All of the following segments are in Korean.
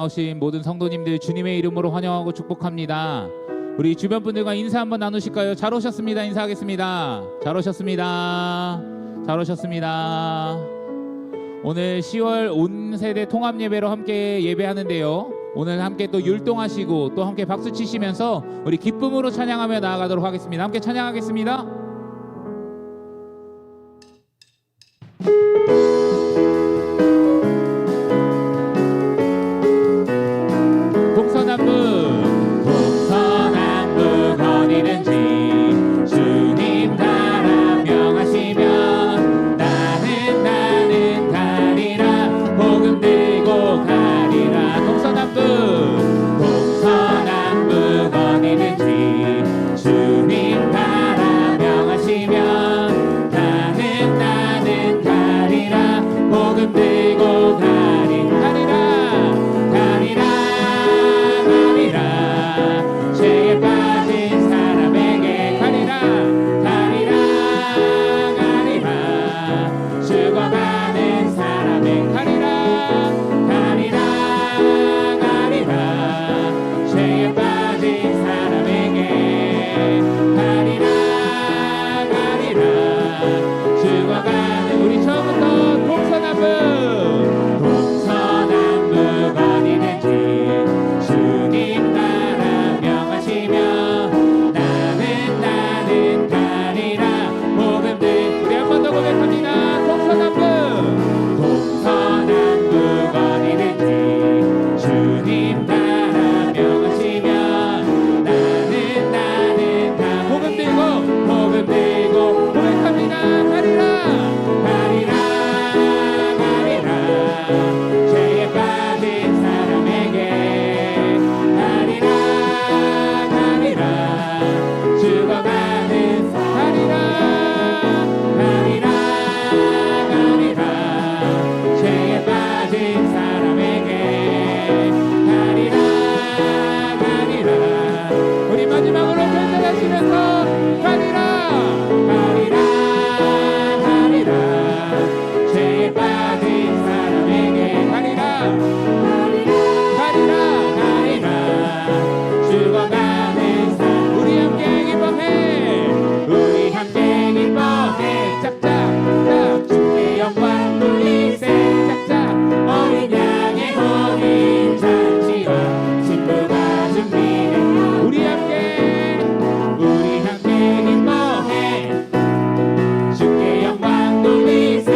나오신 모든 성도님들 주님의 이름으로 환영하고 축복합니다. 우리 주변 분들과 인사 한번 나누실까요? 잘 오셨습니다. 인사하겠습니다. 잘 오셨습니다. 잘 오셨습니다. 오늘 10월 온 세대 통합 예배로 함께 예배하는데요. 오늘 함께 또 율동하시고 또 함께 박수 치시면서 우리 기쁨으로 찬양하며 나아가도록 하겠습니다. 함께 찬양하겠습니다. 동서남북 어디든지 주님 나라 명하시면 나는 가리라. 복음 들고 가리라. 동서남북 어디든지 주님 나라 명하시면 나는 가리라. 복음 들고 가리라. 죄에 빠진 사람에게 가리라. 죽어가는 사람에게 가리라. 죄에 빠진 사람에게 가리라. 죽어가는 우리 처음부터 동서남북 어디든지 주님 나라 명하시면 나는 가리라. 복음들 우리 한 번 더 고백합니다. 동서남북 어디든지 주님 나라 명하시면 나는 복음 들고 고백합니다. 가리라. 죄에 빠진 사람에게 가리라. 죽어가는 죄에 빠진 사람에게 가리라. 우리 마지막으로 편찬하시면서 가리라. 죄에 빠진 사람에게 가리라. 죽어가는 삶 우리 함께 기뻐해. 우리 함께 기뻐해. 짝짝짝 주께 영광 돌리세. 짝짝 어린 양의 혼인 잔치와 신부가 준비돼. 우리 함께 기뻐해. 주께 영광 돌리세.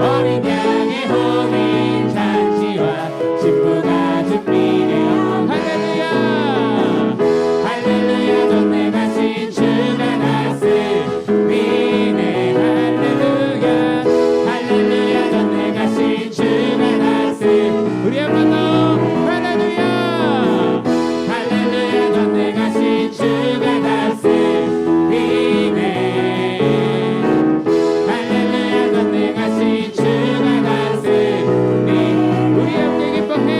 어린 양의 혼인 잔치와 신부가 준비되어 할렐루야 전에 가신 주가 났으리네. 할렐루야 전에 가신 주가 났으리. 우리 한 번 더 할렐루야 전에 가신 주가 났으리네. 할렐루야 전에 가신 주가 났으리. 우리 함께 기뻐해.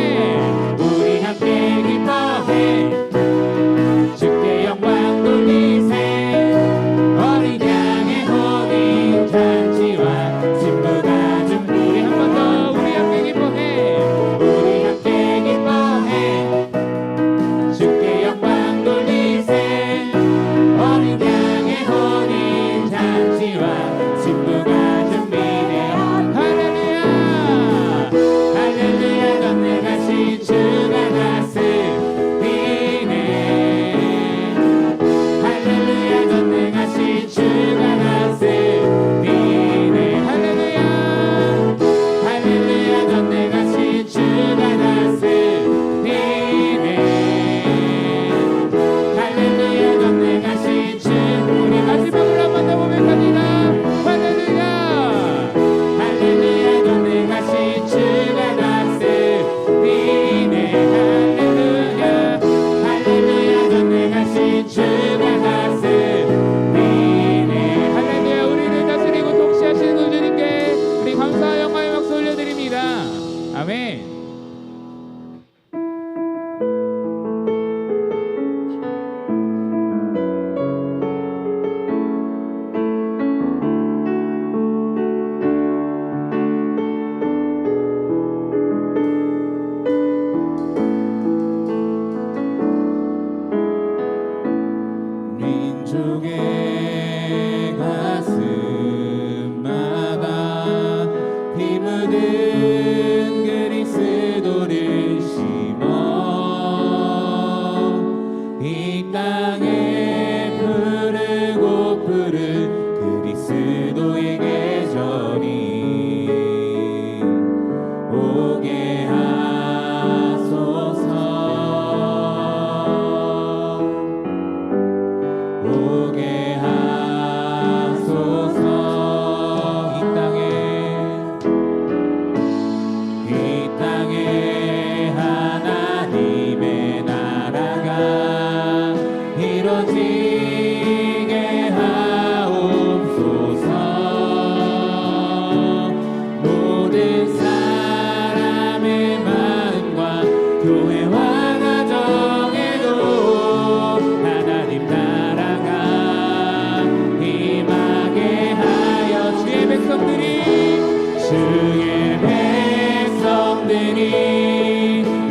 주께 영광 돌리세. 어린 양의 혼인 잔치와 신부가 준비. 우리 한 번 더 우리 함께 기뻐해. 주께 영광 돌리세. 어린 양의 혼인 잔치와 신부가 준비되어 할렐루야 전에 가신 주가 났으리네. 할렐루야 전에 가신 주가 났으리네. 할렐루야 전에 가신 주가 났으리네. 할렐루야 전에 가신 주. 우리 마지막으로 한 번 더 고백합니다. 할렐루야 전에 가신 주가 났으리네. 할렐루야 전에 가신 주가 났으리네. 할렐루야. 우리를 다스리고 통치하시는 그 주님께 우리 감사와 영광의 박수 올려드립니다. 아멘. 오게 하소서 오게 하소서 이 땅에 하나님의 나라가 이루어지게 하옵소서 모든 사람의 마음과 교회와 가정에도 하나님 나라가 임하게 하여 주의 백성들이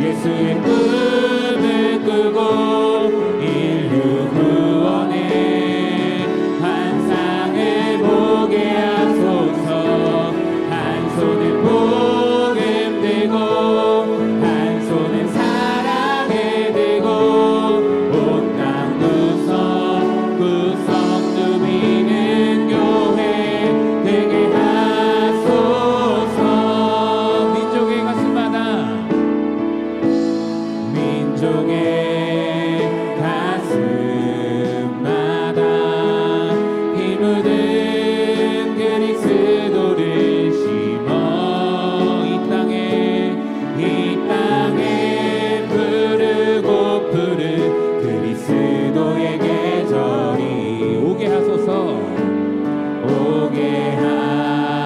예수의 꿈을 꾸고 인류 구원의 환상을 보게 하소서 한 손에 복음 들고 한 손에 사랑을 들고 온 땅 구석 누비는 교회 되게 하소서 민족의 가슴마다 피 묻은 그리스도를 심어 이 땅에 푸르고 푸른 그리스도의 계절이 오게 하소서 오게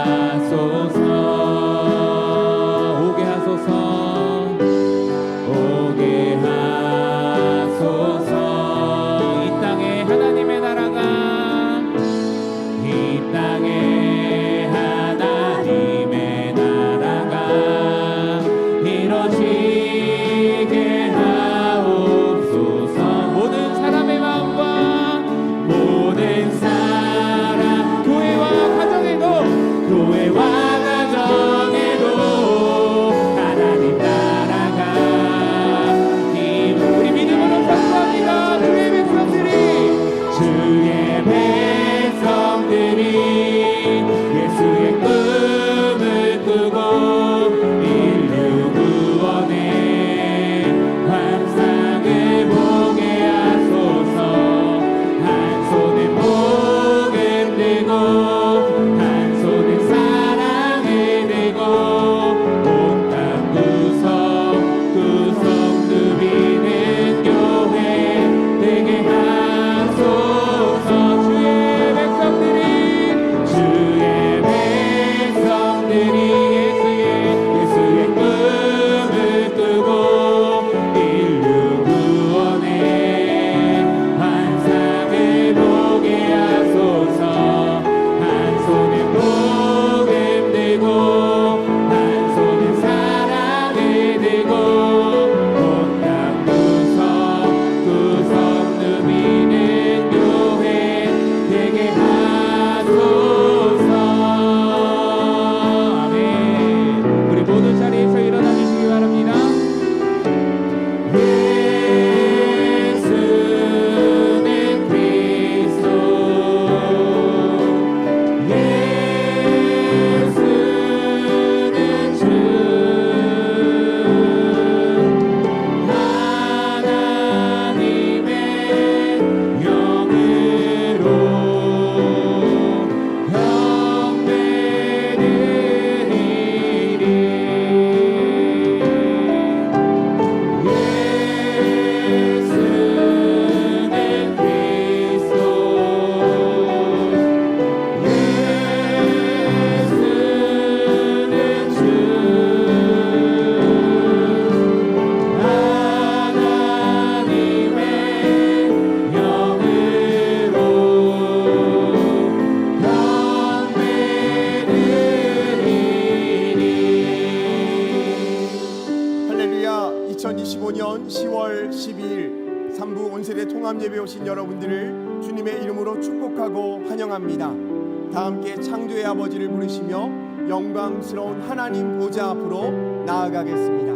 하소서 오게 하소서 오게 하소서 이 땅에 하나님의 나라가 이 땅에 하나님의 나라가 이루어지게 하옵소서 모든 사람의 마음과 모든 사람 교회와 가정에도 하나님 나라가 우리 믿음으로 선포합니다. 주의 백성들이 예수의 꿈을 꾸고 인류 구원의 환상을 보게 하소서 한 손에 복음 들고 한 손에 사랑을 들고 온 땅 구석 누비는 교회 되게 하소서 주의 백성들이 예수의 꿈을 꾸고 인류 구원의 환상을 보게 하소서 한 손에 복음 들고 한 손에 사랑을 들고 온 땅 구석 누비는 교회 되게 하소서 아멘. 우리 모든 자리에서 일어나 주시기 바랍니다. 예수는 그리스도 예수는 주 하나님의 영으로 할렐루야. 2025년 10월 12일 3부 온세대 통합예배 오신 여러분들을 주님의 이름으로 축복하고 환영합니다. 다 함께 창조의 아버지를 부르시며 영광스러운 하나님 보좌 앞으로 나아가겠습니다.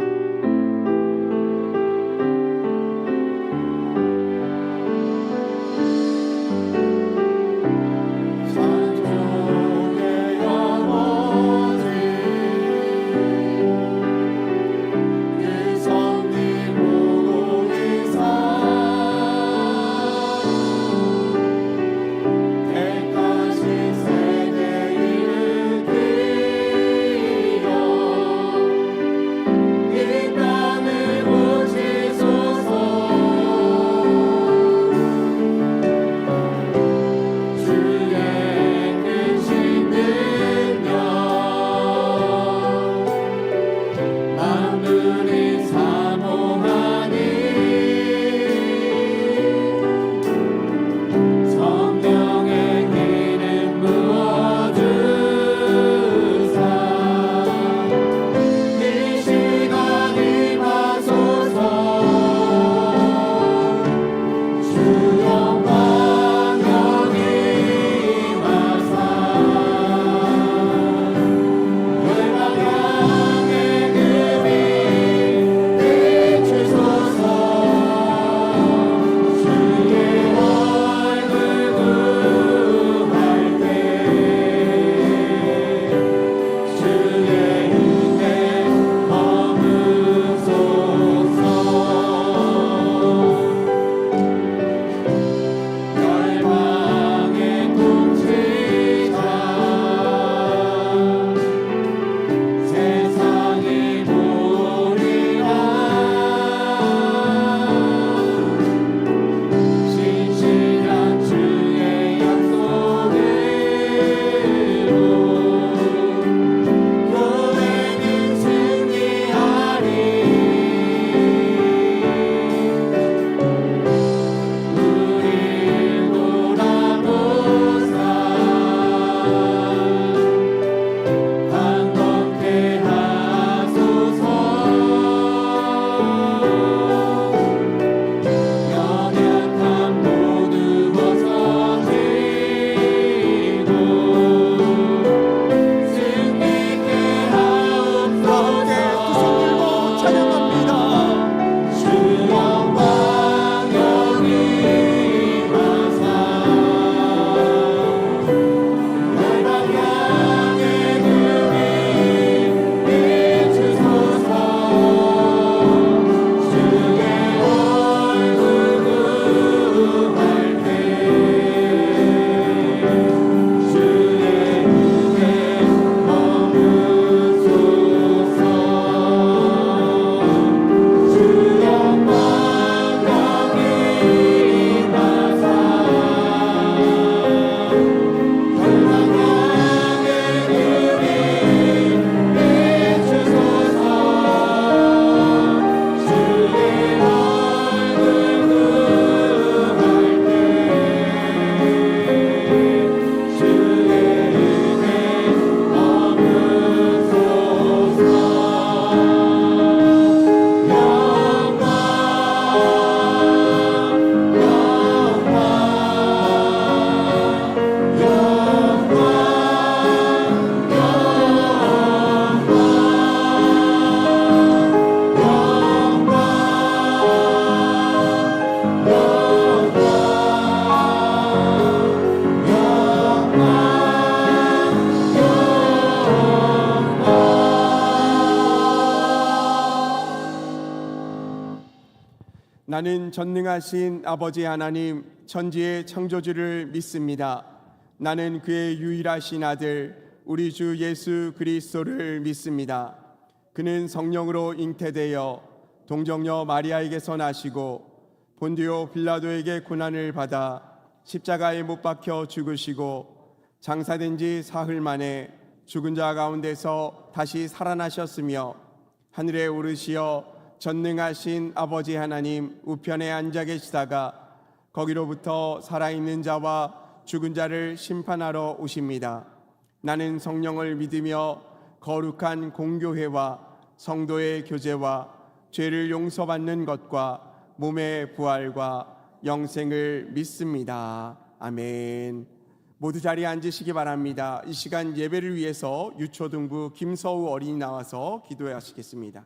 창조의 아버지 하늘이 사모하니 성령의 기름 부어주사 이 시간 임하소서 주 영광 여기 와사 열방향의 금이 비추소서 주의 얼굴 구할 때 주의 은혜 머무소서 열방의 통치자 세상이 보리라 신실한 주의 약속으로 교회는 승리하리 우릴 돌아보사 반갑게 하소서 연약함 모두 벗어지고 승리케 함께 두 손 들고 하옵소서 찬양합니다. 주 영광 여기 와사 열방향의 금이 비추소서 주의 얼굴 구할 때 주의 은혜 머무소서 주 영광 여기 와사 열방향의 금이 비추소서 주의 얼굴 구할 때 주의 은혜 나는 전능하신 아버지 하나님 천지의 창조주를 믿습니다. 나는 그의 유일하신 아들 우리 주 예수 그리스도를 믿습니다. 그는 성령으로 잉태되어 동정녀 마리아에게서 나시고 본디오 빌라도에게 고난을 받아 십자가에 못 박혀 죽으시고 장사된 지 사흘 만에 죽은 자 가운데서 다시 살아나셨으며 하늘에 오르시어 전능하신 아버지 하나님 우편에 앉아 계시다가 거기로부터 살아있는 자와 죽은 자를 심판하러 오십니다. 나는 성령을 믿으며 거룩한 공교회와 성도의 교제와 죄를 용서받는 것과 몸의 부활과 영생을 믿습니다. 아멘. 모두 자리에 앉으시기 바랍니다. 이 시간 예배를 위해서 유초등부 김서우 어린이 나와서 기도하시겠습니다.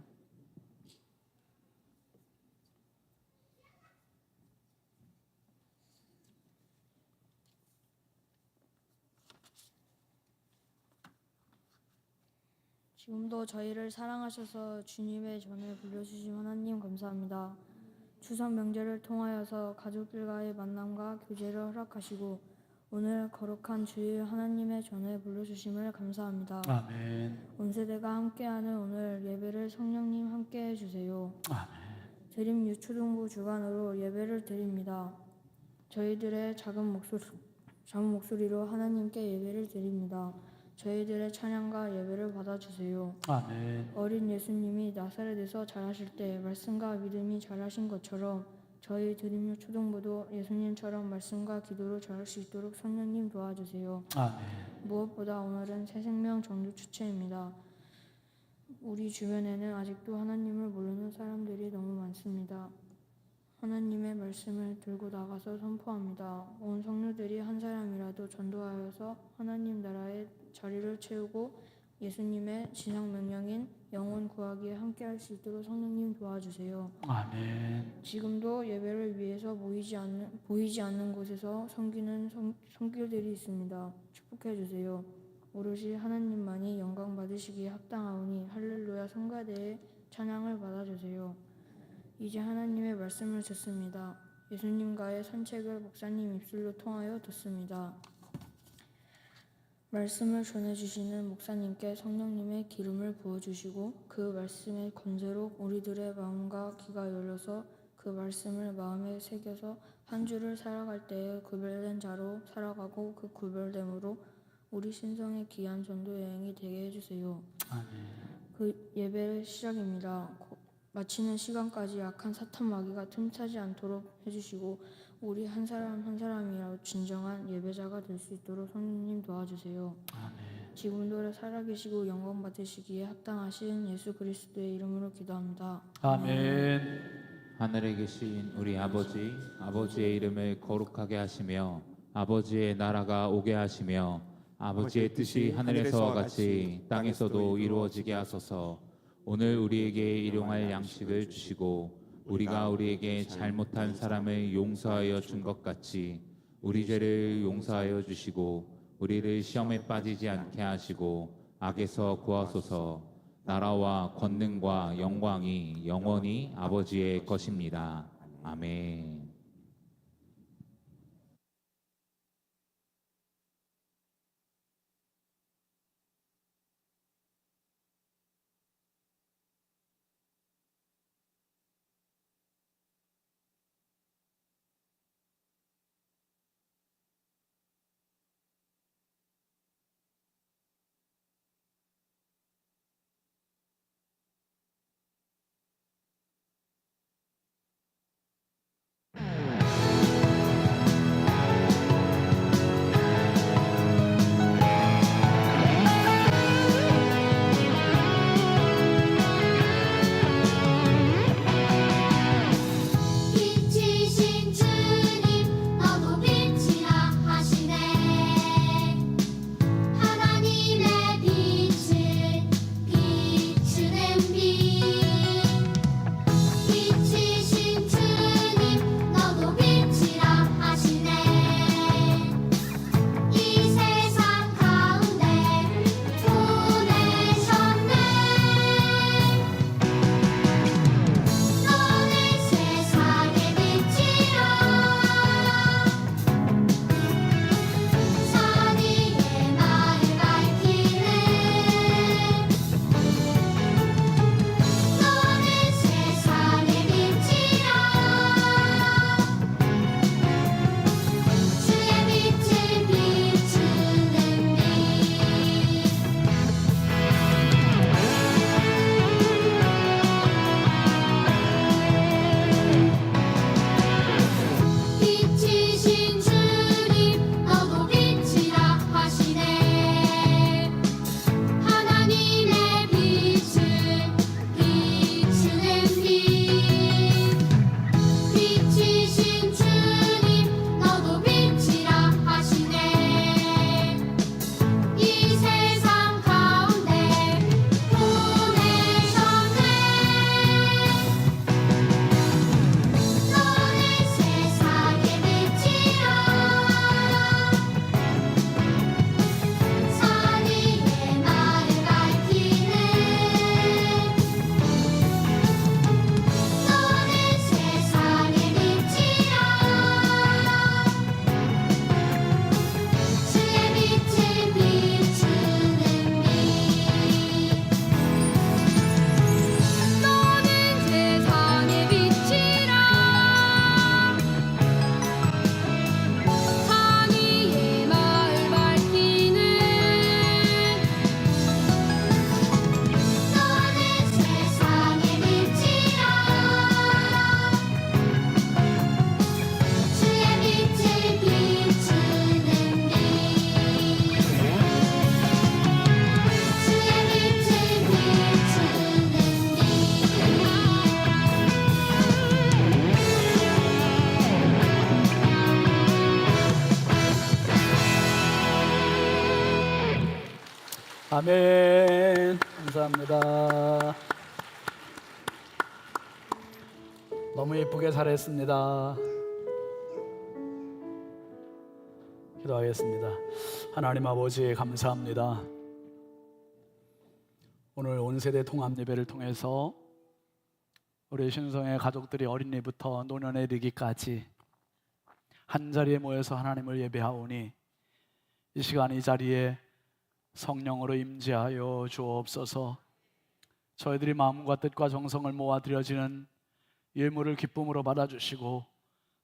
지금도 저희를 사랑하셔서 주님의 전에 불러주신 하나님 감사합니다. 추석 명절을 통하여서 가족들과의 만남과 교제를 허락하시고 오늘 거룩한 주일 하나님의 전에 불러주심을 감사합니다. 아멘. 온 세대가 함께하는 오늘 예배를 성령님 함께해 주세요. 아멘. 드림 유초등부 주간으로 예배를 드립니다. 저희들의 작은 목소리로 하나님께 예배를 드립니다. 저희들의 찬양과 예배를 받아주세요. 아멘. 어린 예수님이 나사렛에서 자라실 때 말씀과 믿음이 자라신 것처럼 저희 드림요 초등부도 예수님처럼 말씀과 기도로 자랄 수 있도록 성령님 도와주세요. 아멘. 무엇보다 오늘은 새 생명 정주 축제입니다. 우리 주변에는 아직도 하나님을 모르는 사람들이 너무 많습니다. 하나님의 말씀을 들고 나가서 선포합니다. 온 성도들이 한 사람이라도 전도하여서 하나님 나라의 자리를 채우고 예수님의 지상 명령인 영혼 구하기에 함께할 수 있도록 성령님 도와주세요. 아멘. 지금도 예배를 위해서 보이지 않는 곳에서 섬기는 손길들이 있습니다. 축복해 주세요. 오롯이 하나님만이 영광 받으시기에 합당하오니 할렐루야 성가대의 찬양을 받아주세요. 이제 하나님의 말씀을 듣습니다. 예수님과의 산책을 목사님 입술로 통하여 듣습니다. 말씀을 전해주시는 목사님께 성령님의 기름을 부어주시고 그 말씀의 권세로 우리들의 마음과 귀가 열려서 그 말씀을 마음에 새겨서 한 주를 살아갈 때에 구별된 자로 살아가고 그 구별됨으로 우리 신성의 귀한 전도 여행이 되게 해주세요. 아멘. 그 예배의 시작입니다. 마치는 시간까지 악한 사탄 마귀가 틈타지 않도록 해주시고 우리 한 사람 한 사람이라도 진정한 예배자가 될 수 있도록 성령님 도와주세요. 아멘. 지금도 살아계시고 영광 받으시기에 합당하신 예수 그리스도의 이름으로 기도합니다. 아멘. 하늘에 계신 우리 아버지, 아버지의 이름을 거룩하게 하시며 아버지의 나라가 오게 하시며 아버지의 뜻이 하늘에서와 같이 땅에서도 이루어지게 하소서. 오늘 우리에게 일용할 양식을 주시고 우리가 우리에게 잘못한 사람을 용서하여 준 것 같이 우리 죄를 용서하여 주시고 우리를 시험에 빠지지 않게 하시고 악에서 구하소서. 나라와 권능과 영광이 영원히 아버지의 것입니다. 아멘. 아멘. 감사합니다. 너무 예쁘게 잘했습니다. 기도하겠습니다. 하나님 아버지 감사합니다. 오늘 온 세대 통합 예배를 통해서 우리 신성의 가족들이 어린이부터 노년에 이르기까지 한 자리에 모여서 하나님을 예배하오니 이 시간 이 자리에 성령으로 임재하여 주옵소서. 저희들이 마음과 뜻과 정성을 모아 드려지는 예물을 기쁨으로 받아주시고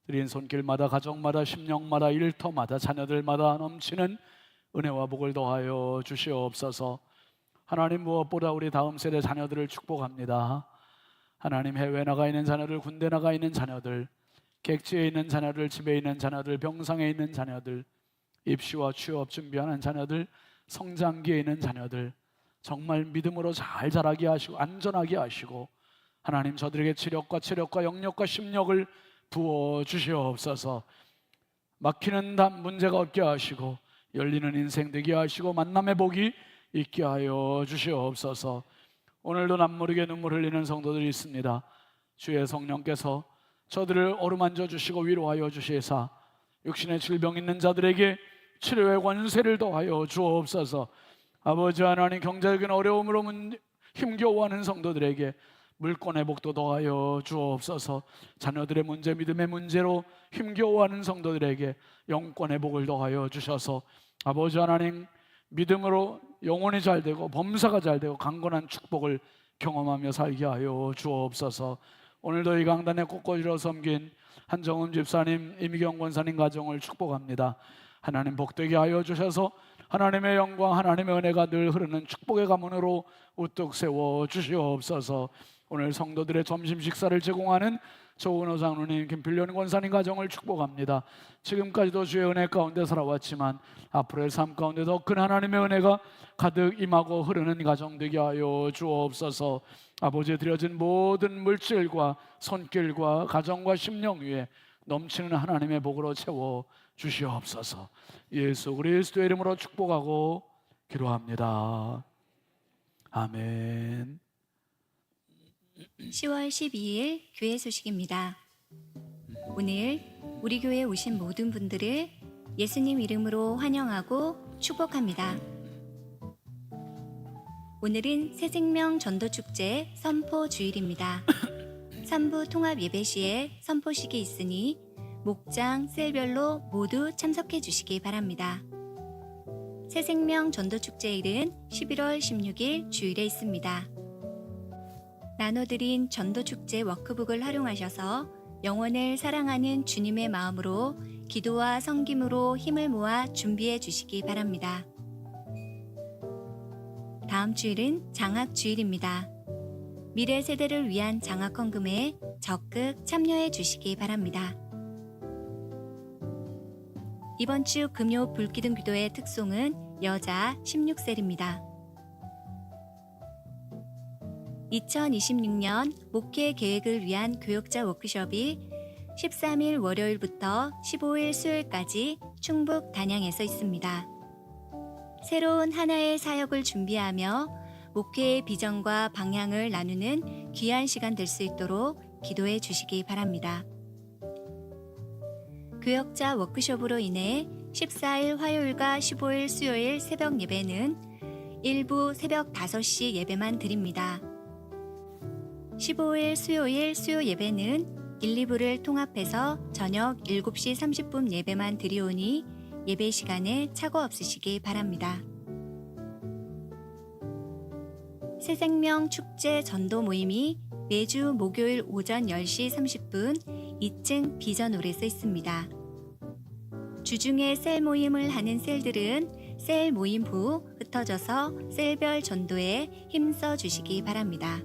드린 손길마다 가정마다 심령마다 일터마다 자녀들마다 넘치는 은혜와 복을 더하여 주시옵소서. 하나님 무엇보다 우리 다음 세대 자녀들을 축복합니다. 하나님 해외 나가 있는 자녀들, 군대 나가 있는 자녀들, 객지에 있는 자녀들, 집에 있는 자녀들, 병상에 있는 자녀들, 입시와 취업 준비하는 자녀들, 성장기에 있는 자녀들 정말 믿음으로 잘 자라게 하시고 안전하게 하시고 하나님 저들에게 지력과 체력과 영력과 심력을 부어 주시옵소서. 막히는 문제가 없게 하시고 열리는 인생 되게 하시고 만남의 복이 있게 하여 주시옵소서. 오늘도 남모르게 눈물 흘리는 성도들이 있습니다. 주의 성령께서 저들을 어루만져 주시고 위로하여 주시사 육신의 질병 있는 자들에게 치료의 권세를 더하여 주옵소서. 아버지 하나님 경제적인 어려움으로 힘겨워하는 성도들에게 물권의 복도 더하여 주옵소서. 자녀들의 문제, 믿음의 문제로 힘겨워하는 성도들에게 영권의 복을 더하여 주셔서 아버지 하나님 믿음으로 영혼이 잘되고 범사가 잘되고 강건한 축복을 경험하며 살게 하여 주옵소서. 오늘도 이 강단에 꽃꽂이로 섬긴 한정음 집사님, 이미경 권사님 가정을 축복합니다. 하나님 복되게 하여 주셔서 하나님의 영광, 하나님의 은혜가 늘 흐르는 축복의 가문으로 우뚝 세워 주시옵소서. 오늘 성도들의 점심 식사를 제공하는 조은호 장로님, 김필련 권사님 가정을 축복합니다. 지금까지도 주의 은혜 가운데 살아왔지만 앞으로의 삶 가운데 더 큰 하나님의 은혜가 가득 임하고 흐르는 가정 되게 하여 주옵소서. 아버지에 드려진 모든 물질과 손길과 가정과 심령 위에 넘치는 하나님의 복으로 채워 주시옵소서. 예수 그리스도의 이름으로 축복하고 기도합니다. 아멘. 10월 12일 교회 소식입니다. 오늘 우리 교회에 오신 모든 분들을 예수님 이름으로 환영하고 축복합니다. 오늘은 새생명 전도축제 선포 주일입니다. 3부 통합 예배 시에 선포식이 있으니 목장, 셀별로 모두 참석해 주시기 바랍니다. 새생명 전도축제일은 11월 16일 주일에 있습니다. 나눠드린 전도축제 워크북을 활용하셔서 영혼을 사랑하는 주님의 마음으로 기도와 섬김으로 힘을 모아 준비해 주시기 바랍니다. 다음 주일은 장학주일입니다. 미래 세대를 위한 장학 헌금에 적극 참여해 주시기 바랍니다. 이번 주 금요 불기둥 기도의 특송은 여자 16셀입니다. 2026년 목회 계획을 위한 교역자 워크숍이 13일 월요일부터 15일 수요일까지 충북 단양에서 있습니다. 새로운 하나의 사역을 준비하며 목회의 비전과 방향을 나누는 귀한 시간 될 수 있도록 기도해 주시기 바랍니다. 교역자 워크숍으로 인해 14일 화요일과 15일 수요일 새벽 예배는 일부 새벽 5시 예배만 드립니다. 15일 수요일 수요 예배는 1, 2부를 통합해서 저녁 7시 30분 예배만 드리오니 예배 시간에 착오 없으시기 바랍니다. 새생명 축제 전도 모임이 매주 목요일 오전 10시 30분 2층 비전홀에서 있습니다. 주중에 셀 모임을 하는 셀들은 셀 모임 후 흩어져서 셀별 전도에 힘써 주시기 바랍니다.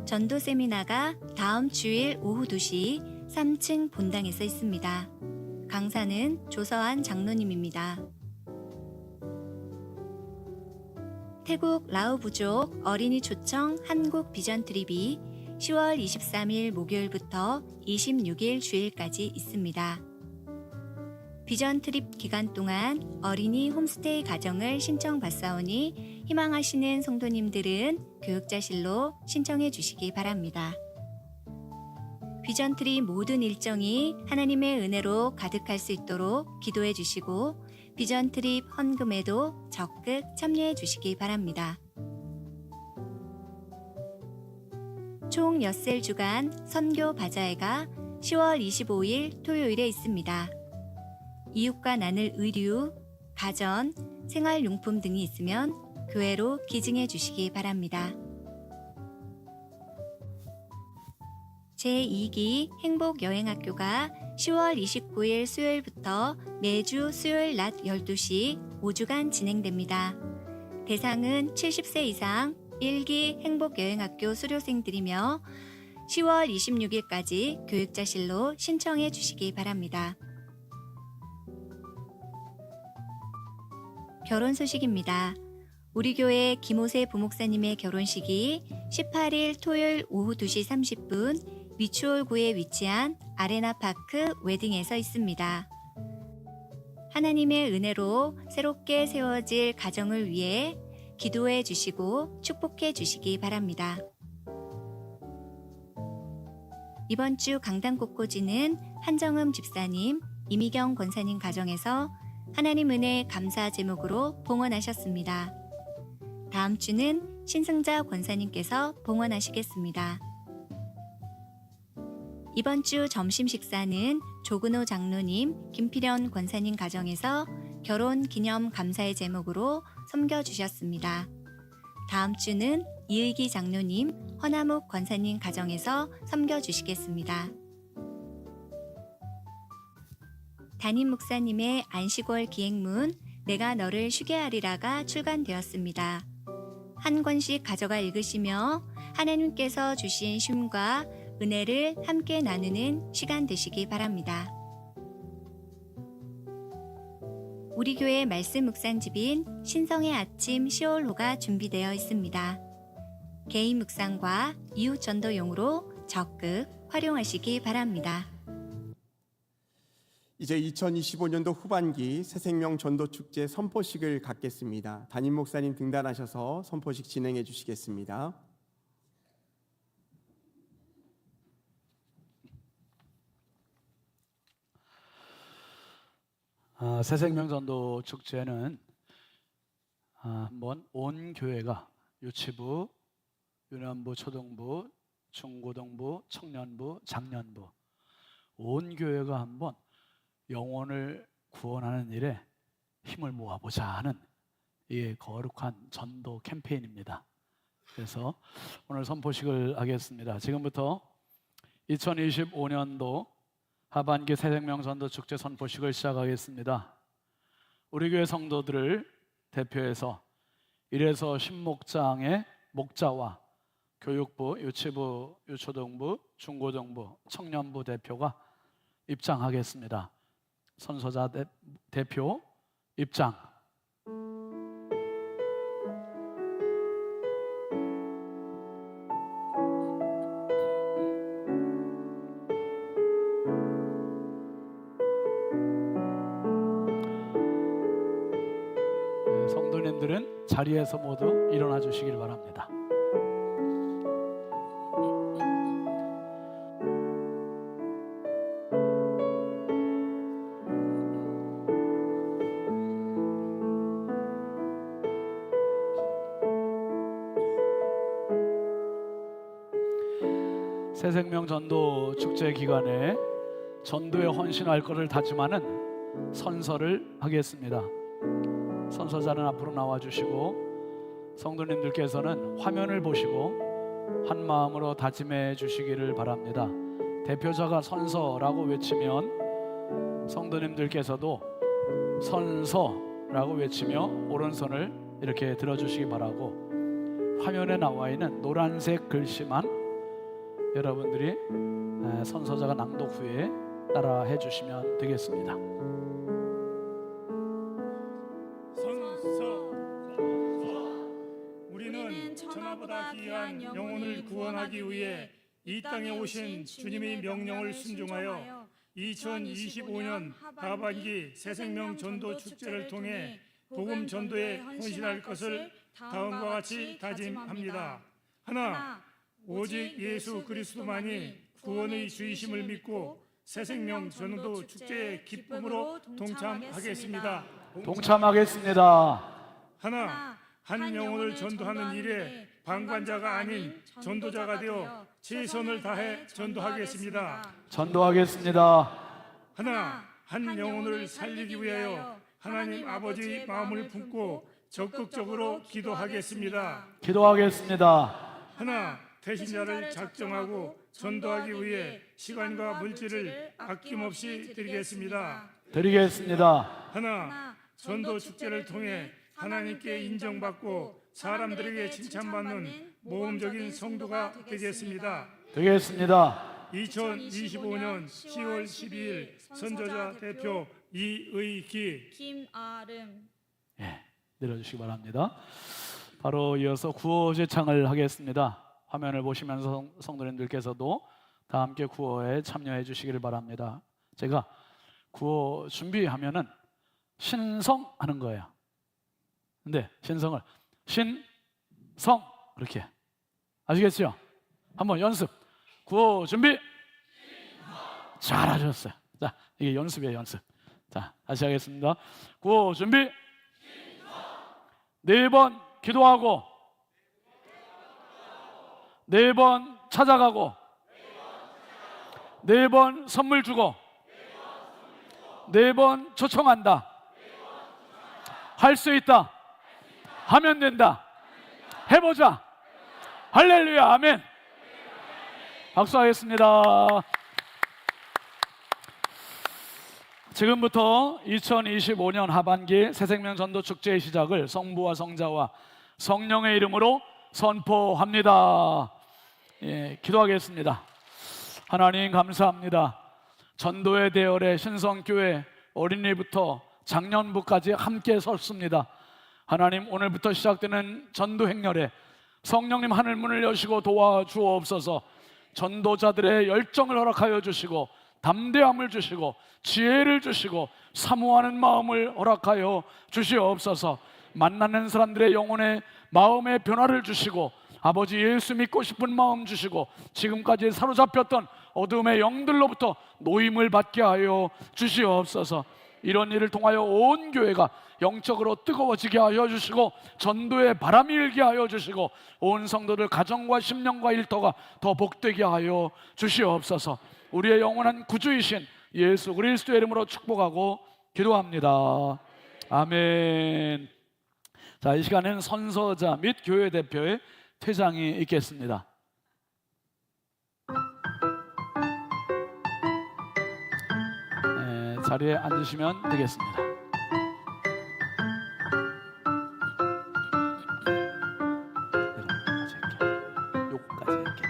전도 세미나가 다음 주일 오후 2시 3층 본당에서 있습니다. 강사는 조서한 장로님입니다. 태국 라오 부족 어린이 초청 한국 비전 트립이 10월 23일 목요일부터 26일 주일까지 있습니다. 비전 트립 기간 동안 어린이 홈스테이 가정을 신청받사오니 희망하시는 성도님들은 교육자실로 신청해 주시기 바랍니다. 비전 트립 모든 일정이 하나님의 은혜로 가득할 수 있도록 기도해 주시고 비전 트립 헌금에도 적극 참여해 주시기 바랍니다. 총 엿새 주간 선교 바자회가 10월 25일 토요일에 있습니다. 이웃과 나눌 의류, 가전, 생활용품 등이 있으면 교회로 기증해 주시기 바랍니다. 제2기 행복여행학교가 10월 29일 수요일부터 매주 수요일 낮 12시 5주간 진행됩니다. 대상은 70세 이상 1기 행복여행학교 수료생들이며 10월 26일까지 교육자실로 신청해 주시기 바랍니다. 결혼 소식입니다. 우리 교회 김호세 부목사님의 결혼식이 18일 토요일 오후 2시 30분 미추홀구에 위치한 아레나파크 웨딩에서 있습니다. 하나님의 은혜로 새롭게 세워질 가정을 위해 기도해 주시고 축복해 주시기 바랍니다. 이번 주 강단 꽃꽂이는 한정음 집사님, 이미경 권사님 가정에서 하나님 은혜 감사 제목으로 봉헌하셨습니다. 다음 주는 신승자 권사님께서 봉헌하시겠습니다. 이번 주 점심 식사는 조근호 장로님, 김필연 권사님 가정에서 결혼 기념 감사의 제목으로 섬겨주셨습니다. 다음 주는 이의기 장로님, 허나묵 권사님 가정에서 섬겨주시겠습니다. 담임 목사님의 안식월 기행문 내가 너를 쉬게 하리라가 출간되었습니다. 한 권씩 가져가 읽으시며 하나님께서 주신 쉼과 은혜를 함께 나누는 시간 되시기 바랍니다. 우리 교회 말씀 묵상집인 신성의 아침 시올호가 준비되어 있습니다. 개인 묵상과 이웃 전도용으로 적극 활용하시기 바랍니다. 이제 2025년도 후반기 새생명 전도축제 선포식을 갖겠습니다. 담임 목사님 등단하셔서 선포식 진행해 주시겠습니다. 새생명 전도 축제는 한번 온 교회가 유치부, 유년부, 초등부, 중고등부, 청년부, 장년부 온 교회가 한번 영혼을 구원하는 일에 힘을 모아보자 하는 이 거룩한 전도 캠페인입니다. 그래서 오늘 선포식을 하겠습니다. 지금부터 2025년도 하반기 새생명 전도 축제 선포식을 시작하겠습니다. 우리 교회 성도들을 대표해서 1에서 10목장의 목자와 교육부, 유치부, 유초등부, 중고등부, 청년부 대표가 입장하겠습니다. 선서자 대표 입장. 성도님들은 자리에서 모두 일어나 주시길 바랍니다. 새생명 전도 축제 기간에 전도에 헌신할 것을 다짐하는 선서를 하겠습니다. 선서자는 앞으로 나와주시고 성도님들께서는 화면을 보시고 한 마음으로 다짐해 주시기를 바랍니다. 대표자가 선서라고 외치면 성도님들께서도 선서라고 외치며 오른손을 이렇게 들어주시기 바라고, 화면에 나와 있는 노란색 글씨만 여러분들이 선서자가 낭독 후에 따라해 주시면 되겠습니다. 우리는 천하보다 귀한 영혼을 구원하기 위해 이 땅에 오신 주님의 명령을 순종하여 2025년 하반기 새생명 전도 축제를 통해 복음 전도에 헌신할 것을 다음과 같이 다짐합니다. 하나, 오직 예수 그리스도만이 구원의 주이심을 믿고 새생명 전도 축제의 기쁨으로 동참하겠습니다. 동참하겠습니다. 하나, 한 영혼을 전도하는 일에 방관자가 아닌 전도자가 되어 최선을 다해 전도하겠습니다. 전도하겠습니다. 하나, 한 영혼을 살리기 위하여 하나님 아버지의 마음을 품고 적극적으로 기도하겠습니다. 기도하겠습니다. 하나, 대신자를 작정하고 전도하기 위해 시간과 물질을 아낌없이 드리겠습니다. 드리겠습니다. 하나, 전도 축제를 통해 하나님께 인정받고 사람들에게 칭찬받는 모험적인 성도가 되겠습니다. 되겠습니다. 2025년 10월 12일 선저자 대표 이의기 김아름. 예, 내려주시기 바랍니다. 바로 이어서 구호 제창을 하겠습니다. 화면을 보시면서 성도님들께서도 다 함께 구호에 참여해 주시기를 바랍니다. 제가 구호 준비하면은 신성하는 거예요. 근데 신성을 신성 이렇게 아시겠죠? 한번 연습. 구호 준비. 잘하셨어요. 자, 이게 연습이에요, 연습. 자, 다시 하겠습니다. 구호 준비. 4번 기도하고 4번 찾아가고 4번 선물 주고 4번 초청한다. 할 수 있다. 하면 된다. 해보자. 할렐루야. 아멘. 박수하겠습니다. 지금부터 2025년 하반기 새생명 전도 축제의 시작을 성부와 성자와 성령의 이름으로 선포합니다. 예, 기도하겠습니다. 하나님 감사합니다. 전도의 대열의 신성교회 어린이부터 장년부까지 함께 섰습니다. 하나님, 오늘부터 시작되는 전도 행렬에 성령님 하늘문을 여시고 도와주옵소서. 전도자들의 열정을 허락하여 주시고 담대함을 주시고 지혜를 주시고 사모하는 마음을 허락하여 주시옵소서. 만나는 사람들의 영혼의 마음의 변화를 주시고 아버지 예수 믿고 싶은 마음 주시고 지금까지 사로잡혔던 어둠의 영들로부터 노임을 받게 하여 주시옵소서. 이런 일을 통하여 온 교회가 영적으로 뜨거워지게 하여 주시고 전도의 바람이 일게 하여 주시고 온 성도들 가정과 심령과 일터가 더 복되게 하여 주시옵소서. 우리의 영원한 구주이신 예수 그리스도의 이름으로 축복하고 기도합니다. 아멘. 자, 이 시간에는 선서자 및 교회 대표의 퇴장이 있겠습니다. 네, 자리에 앉으시면 되겠습니다. 요거까지 이렇게.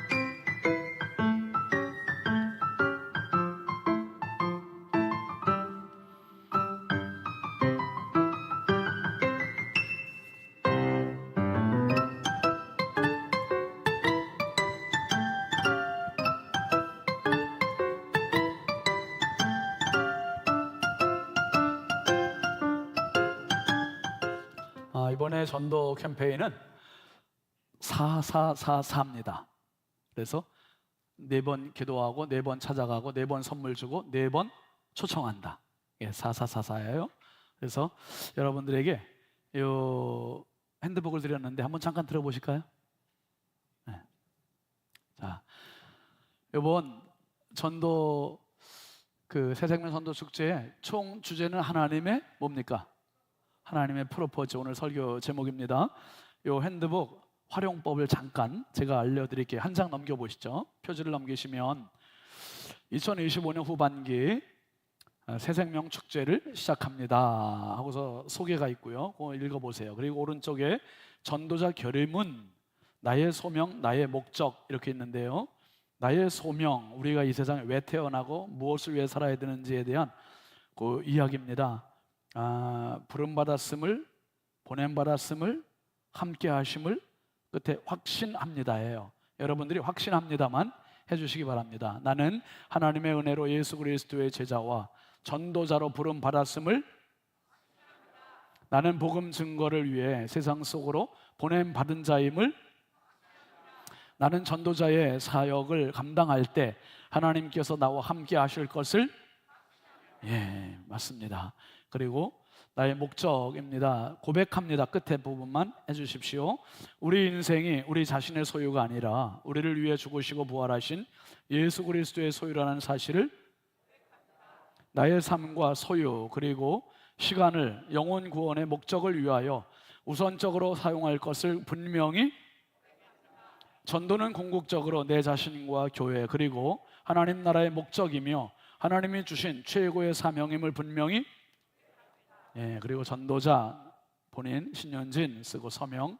이번에 전도 캠페인은 4444입니다. 그래서 4번 기도하고 4번 찾아가고 4번 선물 주고 4번 초청한다. 예, 4444예요. 그래서 여러분들에게 요 핸드북을 드렸는데 한번 잠깐 들어보실까요? 네. 자, 이번 전도 그 새생명 전도 축제의 총 주제는 하나님의 뭡니까? 하나님의 프로포즈. 오늘 설교 제목입니다. 이 핸드북 활용법을 잠깐 제가 알려드릴게요. 한 장 넘겨보시죠. 표지를 넘기시면 2025년 후반기 새생명 축제를 시작합니다 하고서 소개가 있고요. 그거 읽어보세요. 그리고 오른쪽에 전도자 결의문, 나의 소명, 나의 목적 이렇게 있는데요. 나의 소명, 우리가 이 세상에 왜 태어나고 무엇을 위해 살아야 되는지에 대한 그 이야기입니다. 부름받았음을, 보냄받았음을, 함께 하심을 끝에 확신합니다예요. 여러분들이 확신합니다만 해주시기 바랍니다. 나는 하나님의 은혜로 예수 그리스도의 제자와 전도자로 부름 받았음을, 나는 복음 증거를 위해 세상 속으로 보냄 받은 자임을, 나는 전도자의 사역을 감당할 때 하나님께서 나와 함께 하실 것을, 예, 맞습니다. 그리고 나의 목적입니다. 고백합니다. 끝에 부분만 해주십시오. 우리 인생이 우리 자신의 소유가 아니라 우리를 위해 죽으시고 부활하신 예수 그리스도의 소유라는 사실을, 나의 삶과 소유 그리고 시간을 영혼 구원의 목적을 위하여 우선적으로 사용할 것을 분명히, 전도는 궁극적으로 내 자신과 교회 그리고 하나님 나라의 목적이며 하나님이 주신 최고의 사명임을 분명히, 예, 그리고 전도자 본인 신년진 쓰고 서명해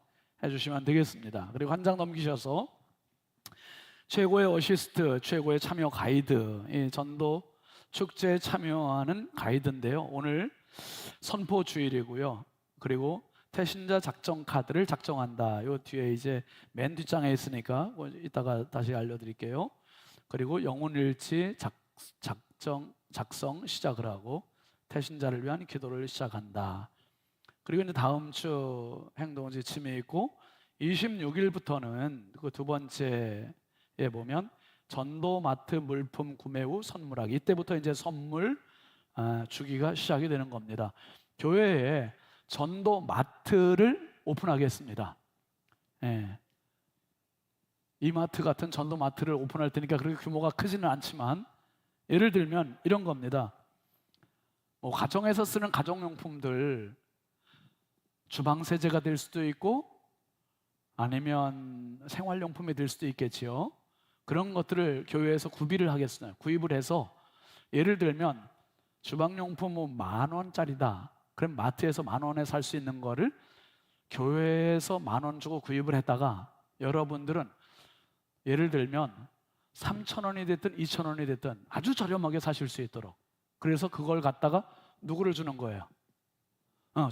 주시면 되겠습니다. 그리고 한 장 넘기셔서 최고의 어시스트, 최고의 참여 가이드, 이 전도 축제에 참여하는 가이드인데요. 오늘 선포 주일이고요. 그리고 태신자 작정 카드를 작성한다. 요 뒤에 이제 맨 뒷장에 있으니까 이따가 다시 알려드릴게요. 그리고 영혼일치 작성 시작을 하고 태신자를 위한 기도를 시작한다. 그리고 이제 다음 주 행동지 침이 있고 26일부터는 그 두 번째에 보면 전도마트 물품 구매 후 선물하기. 이때부터 이제 선물 주기가 시작이 되는 겁니다. 교회에 전도마트를 오픈하겠습니다. 예. 이마트 같은 전도마트를 오픈할 테니까 그렇게 규모가 크지는 않지만 예를 들면 이런 겁니다. 뭐 가정에서 쓰는 가정용품들, 주방세제가 될 수도 있고 아니면 생활용품이 될 수도 있겠지요. 그런 것들을 교회에서 구비를 하겠어요. 구입을 해서 예를 들면 주방용품 뭐 10,000원짜리다. 그럼 마트에서 10,000원에 살 수 있는 거를 교회에서 10,000원 주고 구입을 했다가 여러분들은 예를 들면 3,000원이 됐든 2,000원이 됐든 아주 저렴하게 사실 수 있도록, 그래서 그걸 갖다가 누구를 주는 거예요?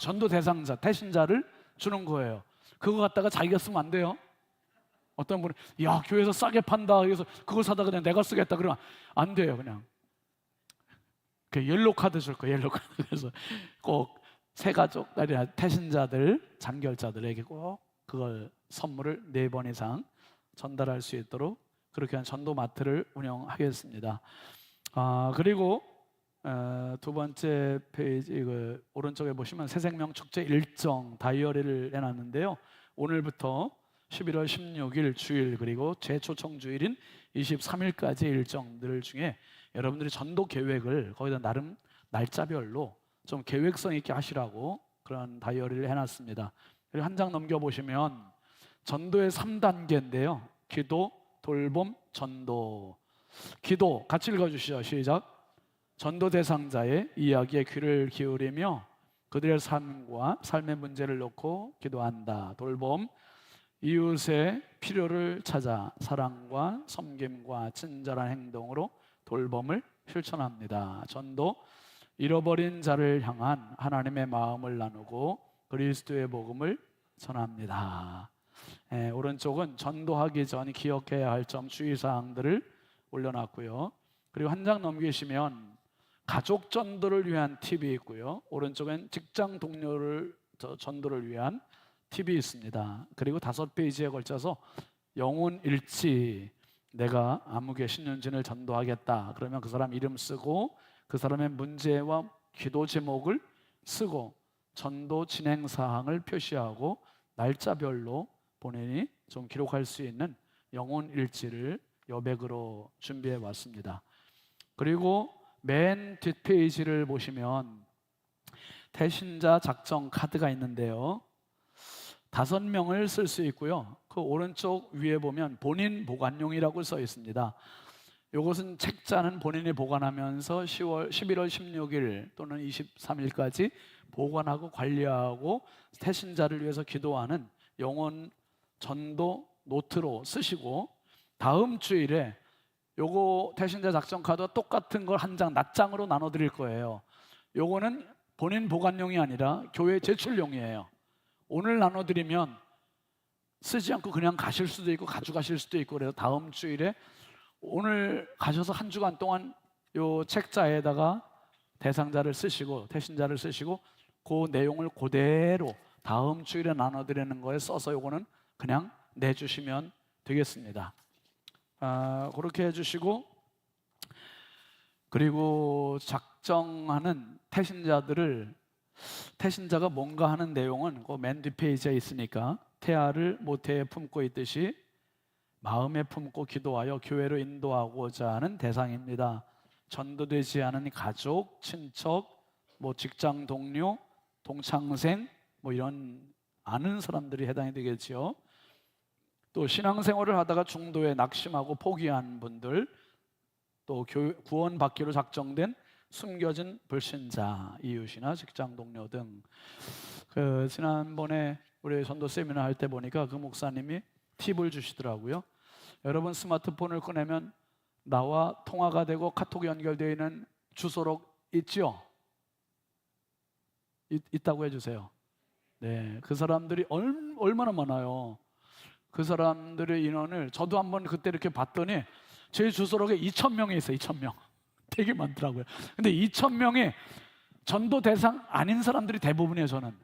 전도 대상자, 태신자를 주는 거예요. 그거 갖다가 자기가 쓰면 안 돼요. 어떤 분은 야 교회에서 싸게 판다 그래서 그걸 사다가 그냥 내가 쓰겠다 그러면 안 돼요. 그냥 그 옐로 카드 줄 거예요. 옐로 카드. 그래서 꼭 새 가족들이나 태신자들, 잔결자들에게 꼭 그걸 선물을 4번 이상 전달할 수 있도록 그렇게 한 전도마트를 운영하겠습니다. 그리고 두 번째 페이지 그 오른쪽에 보시면 새생명 축제 일정 다이어리를 해놨는데요. 오늘부터 11월 16일 주일 그리고 재초청 주일인 23일까지 일정들 중에 여러분들이 전도 계획을 거기다 나름 날짜별로 좀 계획성 있게 하시라고 그런 다이어리를 해놨습니다. 그리고 한 장 넘겨보시면 전도의 3단계인데요. 기도, 돌봄, 전도. 기도 같이 읽어주시죠. 시작. 전도 대상자의 이야기에 귀를 기울이며 그들의 삶과 삶의 문제를 놓고 기도한다. 돌봄, 이웃의 필요를 찾아 사랑과 섬김과 친절한 행동으로 돌봄을 실천합니다. 전도, 잃어버린 자를 향한 하나님의 마음을 나누고 그리스도의 복음을 전합니다. 오른쪽은 전도하기 전 기억해야 할 점 주의사항들을 올려놨고요. 그리고 한 장 넘기시면 가족 전도를 위한 팁이 있고요. 오른쪽엔 직장 동료를 전도를 위한 팁이 있습니다. 그리고 5페이지에 걸쳐서 영혼 일치, 내가 아무개 신년진을 전도하겠다. 그러면 그 사람 이름 쓰고 그 사람의 문제와 기도 제목을 쓰고 전도 진행 사항을 표시하고 날짜별로 본인이 좀 기록할 수 있는 영혼 일지를 여백으로 준비해 왔습니다. 그리고 맨 뒷페이지를 보시면 태신자 작정 카드가 있는데요. 5명을 쓸 수 있고요. 그 오른쪽 위에 보면 본인 보관용이라고 써 있습니다. 이것은 책자는 본인이 보관하면서 11월 16일 또는 23일까지 보관하고 관리하고 태신자를 위해서 기도하는 영혼 전도 노트로 쓰시고 다음 주일에 요거 태신자 작전 카드와 똑같은 걸 한 장 낱장으로 나눠 드릴 거예요. 요거는 본인 보관용이 아니라 교회 제출용이에요. 오늘 나눠 드리면 쓰지 않고 그냥 가실 수도 있고 가져가실 수도 있고 그래서 다음 주일에 오늘 가셔서 한 주간 동안 요 책자에다가 대상자를 쓰시고 태신자를 쓰시고 그 내용을 그대로 다음 주일에 나눠드리는 거에 써서 요거는 그냥 내주시면 되겠습니다. 그렇게 해주시고, 그리고 작정하는 태신자가 뭔가 하는 내용은 그 맨 뒷페이지에 있으니까 태아를 모태에 품고 있듯이 마음에 품고 기도하여 교회로 인도하고자 하는 대상입니다. 전도되지 않은 가족, 친척, 뭐 직장 동료, 동창생, 뭐 이런 아는 사람들이 해당이 되겠죠. 또 신앙생활을 하다가 중도에 낙심하고 포기한 분들, 또 구원받기로 작정된 숨겨진 불신자, 이웃이나 직장 동료 등. 지난번에 우리 전도 세미나 할 때 보니까 그 목사님이 팁을 주시더라고요. 여러분 스마트폰을 꺼내면 나와 통화가 되고 카톡이 연결되어 있는 주소록 있죠? 있다고 해주세요. 네, 그 사람들이 얼마나 많아요. 그 사람들의 인원을 저도 한번 그때 이렇게 봤더니 제 주소록에 2,000명이 있어요. 2,000명. 되게 많더라고요. 근데 2,000명이 전도 대상 아닌 사람들이 대부분이에요. 저는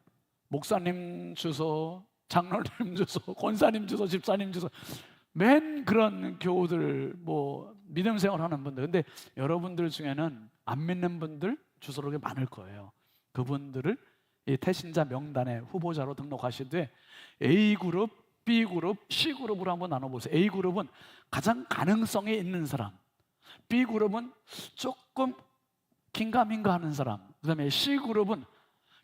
목사님 주소, 장로님 주소, 권사님 주소, 집사님 주소, 맨 그런 교우들, 뭐 믿음 생활하는 분들. 근데 여러분들 중에는 안 믿는 분들 주소록에 많을 거예요. 그분들을 이 태신자 명단에 후보자로 등록하시되 A그룹, B그룹, C그룹으로 한번 나눠보세요. A그룹은 가장 가능성이 있는 사람, B그룹은 조금 긴가민가 하는 사람, 그 다음에 C그룹은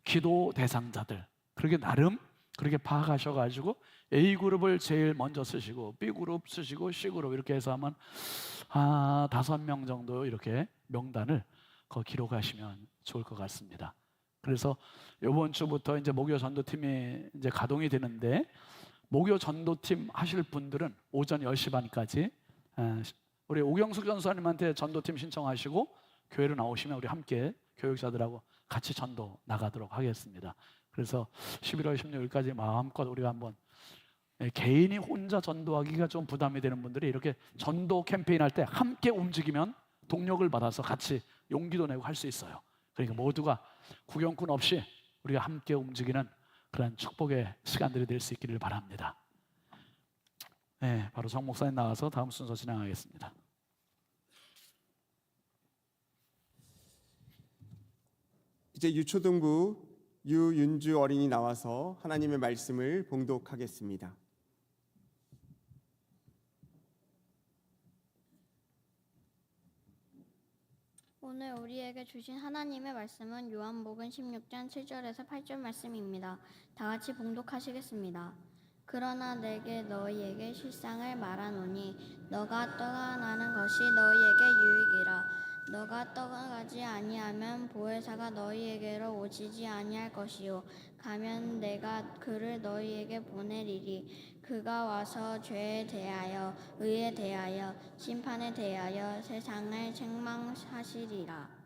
기도 대상자들. 그렇게 나름 그렇게 파악하셔가지고 A그룹을 제일 먼저 쓰시고 B그룹 쓰시고 C그룹 이렇게 해서 하면 5명 정도 이렇게 명단을 기록하시면 좋을 것 같습니다. 그래서 이번 주부터 이제 목요 전도팀이 이제 가동이 되는데, 목요 전도팀 하실 분들은 오전 10시 반까지 우리 오경숙 전사님한테 전도팀 신청하시고 교회로 나오시면 우리 함께 교육자들하고 같이 전도 나가도록 하겠습니다. 그래서 11월 16일까지 마음껏 우리가 한번, 개인이 혼자 전도하기가 좀 부담이 되는 분들이 이렇게 전도 캠페인 할 때 함께 움직이면 동력을 받아서 같이 용기도 내고 할 수 있어요. 그러니까 모두가 구경꾼 없이 우리가 함께 움직이는 그런 축복의 시간들이 될 수 있기를 바랍니다. 네, 바로 정 목사님 나와서 다음 순서 진행하겠습니다. 이제 유초등부 유윤주 어린이 나와서 하나님의 말씀을 봉독하겠습니다. 오늘 우리에게 주신 하나님의 말씀은 요한복음 16장 7절에서 8절 말씀입니다. 다 같이 봉독하시겠습니다. 그러나 내게 너희에게 실상을 말하노니 너가 떠나가는 것이 너희에게 유익이라. 너가 떠나가지 아니하면 보혜사가 너희에게로 오시지 아니할 것이요 가면 내가 그를 너희에게 보내리리. 그가 와서 죄에 대하여 의에 대하여 심판에 대하여 세상을 책망하시리라.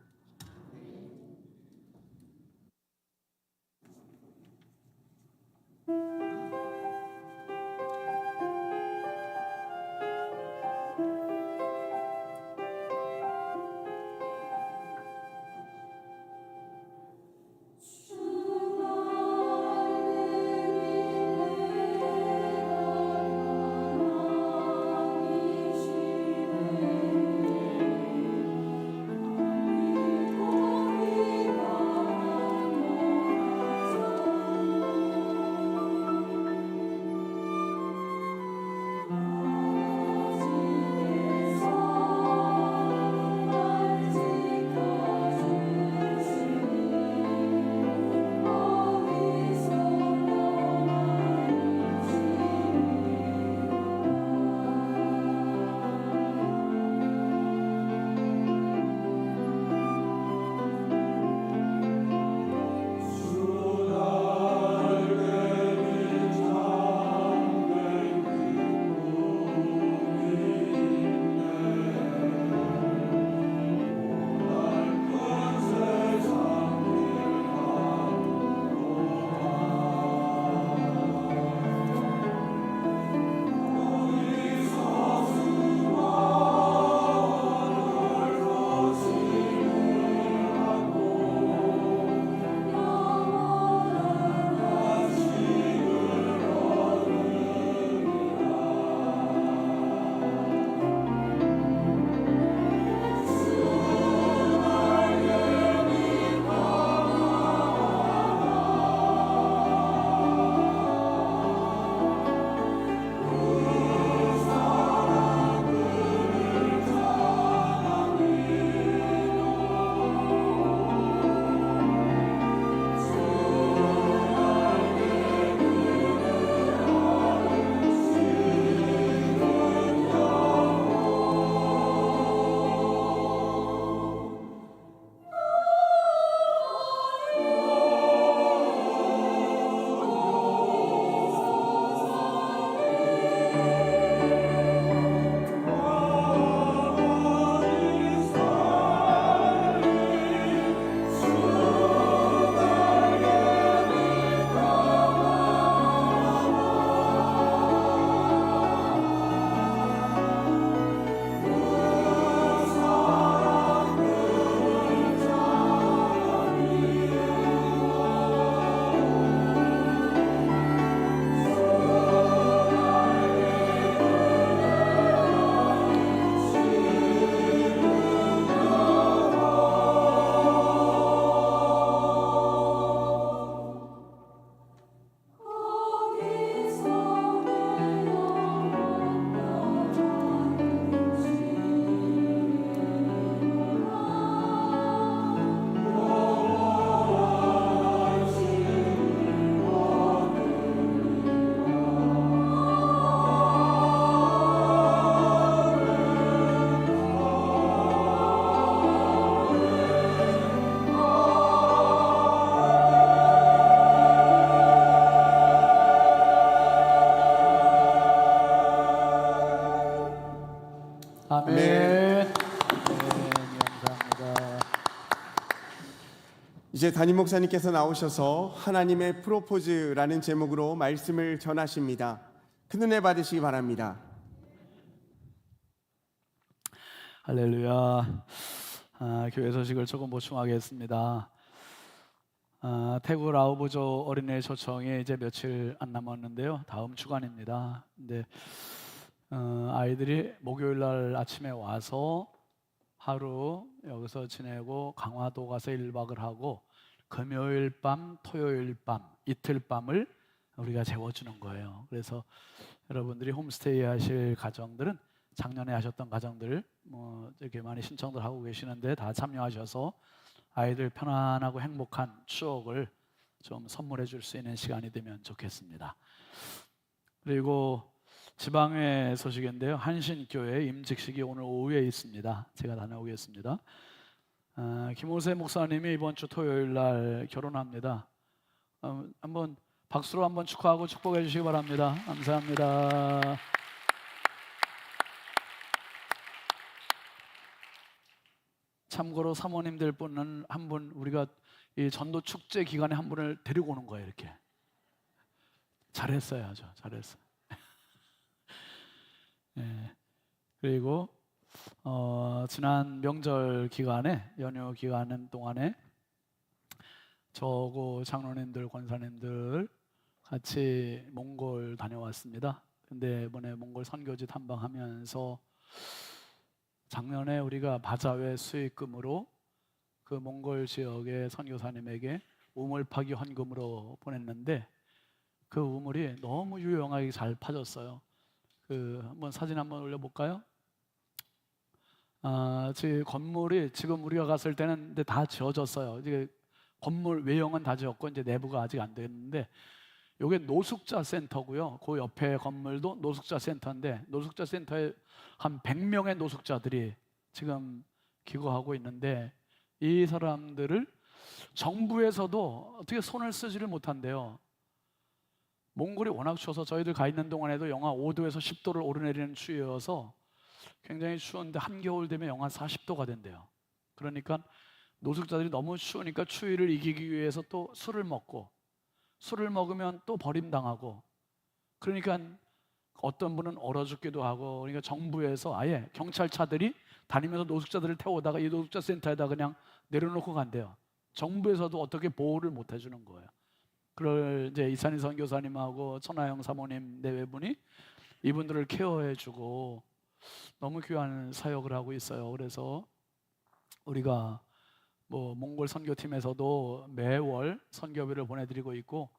아멘. 아멘. 감사합니다. 이제 담임 목사님께서 나오셔서 하나님의 프로포즈라는 제목으로 말씀을 전하십니다. 큰 은혜 받으시기 바랍니다. 할렐루야. 교회 소식을 조금 보충하겠습니다. 태국 라오부조 어린이 초청이 이제 며칠 안 남았는데요. 다음 주간입니다. 근데 아이들이 목요일 날 아침에 와서 하루 여기서 지내고 강화도 가서 1박을 하고 금요일 밤, 토요일 밤, 이틀 밤을 우리가 재워주는 거예요. 그래서 여러분들이 홈스테이 하실 가정들은 작년에 하셨던 가정들 이렇게 많이 신청들 하고 계시는데 다 참여하셔서 아이들 편안하고 행복한 추억을 좀 선물해 줄 수 있는 시간이 되면 좋겠습니다. 그리고 지방회 소식인데요. 한신교회 임직식이 오늘 오후에 있습니다. 제가 다녀오겠습니다. 김호세 목사님이 이번 주 토요일 날 결혼합니다. 한번 박수로 한번 축하하고 축복해 주시기 바랍니다. 감사합니다. 참고로 사모님들 분은 한 분 우리가 이 전도 축제 기간에 한 분을 데리고 오는 거예요. 이렇게 잘했어요, 아주 잘했어요. 네. 그리고 지난 명절 기간에 연휴 기간 동안에 저하고 장로님들, 권사님들 같이 몽골 다녀왔습니다. 근데 이번에 몽골 선교지 탐방하면서 작년에 우리가 바자회 수익금으로 그 몽골 지역의 선교사님에게 우물 파기 헌금으로 보냈는데 그 우물이 너무 유용하게 잘 파졌어요. 한번 사진 한번 올려볼까요? 제 건물이 지금 우리가 갔을 때는 근데 다 지어졌어요. 이제 건물 외형은 다 지었고 이제 내부가 아직 안 됐는데 이게 노숙자 센터고요. 그 옆에 건물도 노숙자 센터인데 노숙자 센터에 한 100명의 노숙자들이 지금 기거하고 있는데 이 사람들을 정부에서도 어떻게 손을 쓰지를 못한대요. 몽골이 워낙 추워서 저희들 가 있는 동안에도 영하 5도에서 10도를 오르내리는 추위여서 굉장히 추운데 한겨울 되면 영하 40도가 된대요. 그러니까 노숙자들이 너무 추우니까 추위를 이기기 위해서 또 술을 먹고 술을 먹으면 또 버림당하고 그러니까 어떤 분은 얼어 죽기도 하고 그러니까 정부에서 아예 경찰차들이 다니면서 노숙자들을 태우다가 이 노숙자 센터에다 그냥 내려놓고 간대요. 정부에서도 어떻게 보호를 못 해주는 거예요. 그걸 이제 이찬희 선교사님하고 천하영 사모님 내외분이 이분들을 케어해주고 너무 귀한 사역을 하고 있어요. 그래서 우리가 몽골 선교팀에서도 매월 선교비를 보내드리고 있고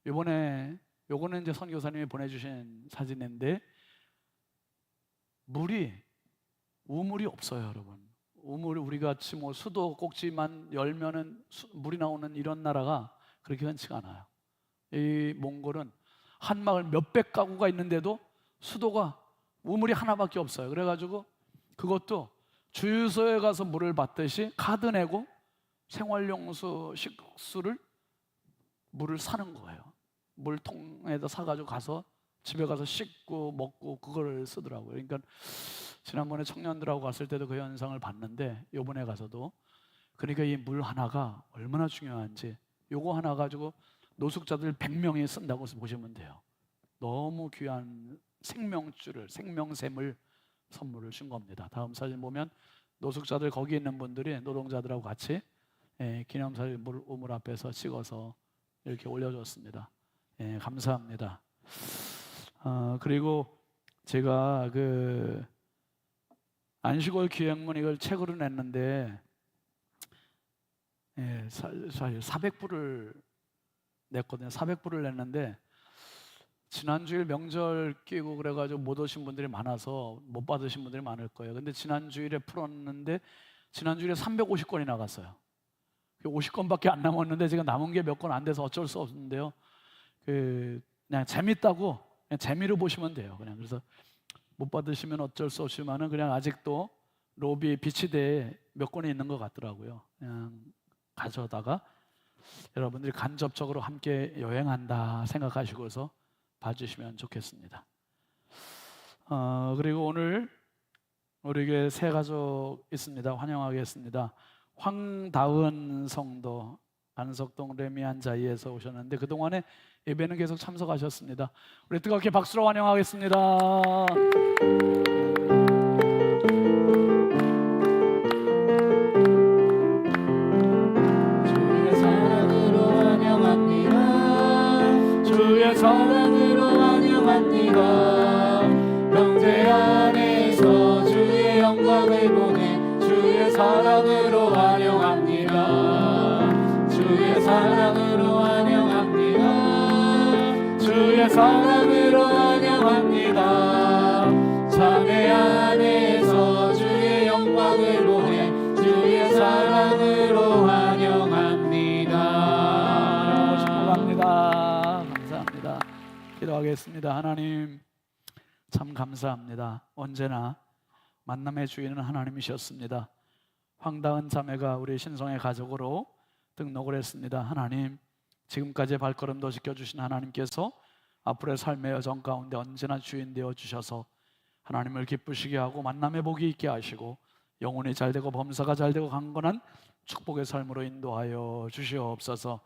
요거는 이제 선교사님이 보내주신 사진인데 우물이 없어요, 여러분. 우물이 우리 같이 수도 꼭지만 열면은 물이 나오는 이런 나라가 그렇게 흔치가 않아요. 이 몽골은 한 마을 몇백 가구가 있는데도 수도가 우물이 하나밖에 없어요. 그래가지고 그것도 주유소에 가서 물을 받듯이 카드 내고 생활용 식수를 물을 사는 거예요. 물통에다 사가지고 가서 집에 가서 씻고 먹고 그거를 쓰더라고요. 그러니까 지난번에 청년들하고 갔을 때도 그 현상을 봤는데 이번에 가서도 그러니까 이 물 하나가 얼마나 중요한지 요거 하나 가지고 노숙자들 100명이 쓴다고 보시면 돼요. 너무 귀한 생명샘을 선물을 준 겁니다. 다음 사진 보면 노숙자들 거기 있는 분들이 노동자들하고 같이 기념사진 우물 앞에서 찍어서 이렇게 올려줬습니다. 감사합니다. 그리고 제가 안식월 기획문 이걸 책으로 냈는데 사실 400부를 냈거든요. 400부를 냈는데 지난주일 명절 끼고 그래가지고 못 오신 분들이 많아서 못 받으신 분들이 많을 거예요. 근데 지난주일에 풀었는데 지난주일에 350권이 나갔어요. 50권밖에 안 남았는데 지금 남은 게 몇 권 안 돼서 어쩔 수 없는데요. 그냥 재밌다고 그냥 재미로 보시면 돼요. 그래서 못 받으시면 어쩔 수 없지만은 그냥 아직도 로비 비치대에 몇 권이 있는 것 같더라고요. 그냥 가져다가 여러분들이 간접적으로 함께 여행한다 생각하시고서 봐주시면 좋겠습니다. 그리고 오늘 우리 교회 새 가족 있습니다. 환영하겠습니다. 황다은 성도 안석동 레미안자이에서 오셨는데 그동안에 예배는 계속 참석하셨습니다. 우리 뜨겁게 박수로 환영하겠습니다. 주의 사랑으로 환영합니다. 주의 사랑으로 환영합니다. 형제 안에서 주의 영광을 보내 주의 사랑으로 환영합니다. 주의 사랑으로 환영합니다. 주의 사랑으로 환영합니다. 자매 안에서 주의 영광을 보내 주의 사랑으로 환영합니다. 축복합니다. 감사합니다. 기도하겠습니다. 하나님 참 감사합니다. 언제나 만남의 주인은 하나님이셨습니다. 황다은 자매가 우리 신성의 가족으로 등록을 했습니다. 하나님 지금까지의 발걸음도 지켜주신 하나님께서 앞으로의 삶의 여정 가운데 언제나 주인 되어 주셔서 하나님을 기쁘시게 하고 만남의 복이 있게 하시고 영혼이 잘되고 범사가 잘되고 강건한 축복의 삶으로 인도하여 주시옵소서.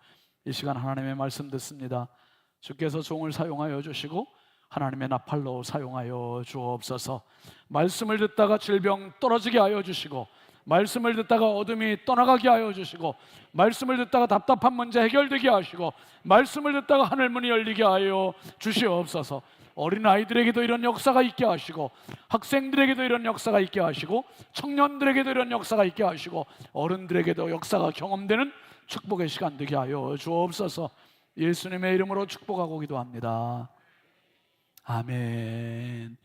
이 시간 하나님의 말씀 듣습니다. 주께서 종을 사용하여 주시고 하나님의 나팔로 사용하여 주옵소서. 말씀을 듣다가 질병 떨어지게 하여 주시고 말씀을 듣다가 어둠이 떠나가게 하여 주시고 말씀을 듣다가 답답한 문제 해결되게 하시고 말씀을 듣다가 하늘문이 열리게 하여 주시옵소서. 어린아이들에게도 이런 역사가 있게 하시고 학생들에게도 이런 역사가 있게 하시고 청년들에게도 이런 역사가 있게 하시고 어른들에게도 역사가 경험되는 축복의 시간 되게 하여 주옵소서. 예수님의 이름으로 축복하고 기도합니다. 아멘.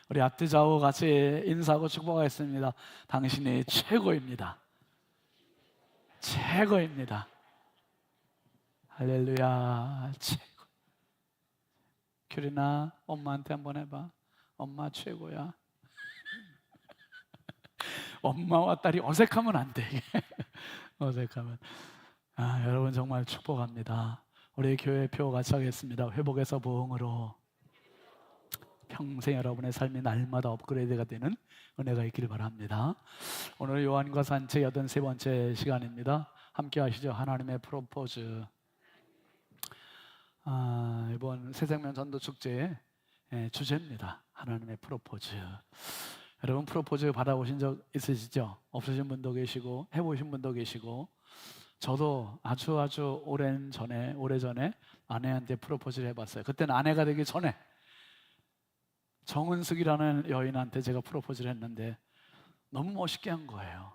우리 앞뒤 좌우 같이 인사하고 축복하겠습니다. 당신이 최고입니다. 최고입니다. 할렐루야. 최고. 규리나 엄마한테 한번 해봐. 엄마 최고야. 엄마와 딸이 어색하면 안 돼. 어색하면. 여러분 정말 축복합니다. 우리 교회 표 같이 하겠습니다. 회복에서 부흥으로 평생 여러분의 삶이 날마다 업그레이드가 되는 은혜가 있기를 바랍니다. 오늘 요한과 산책 83번째 시간입니다. 함께 하시죠. 하나님의 프로포즈. 이번 새생명 전도 축제의 주제입니다. 하나님의 프로포즈. 여러분 프로포즈 받아보신 적 있으시죠? 없으신 분도 계시고 해보신 분도 계시고 저도 아주 오래전에 아내한테 프로포즈를 해봤어요. 그때는 아내가 되기 전에 정은숙이라는 여인한테 제가 프로포즈를 했는데 너무 멋있게 한 거예요.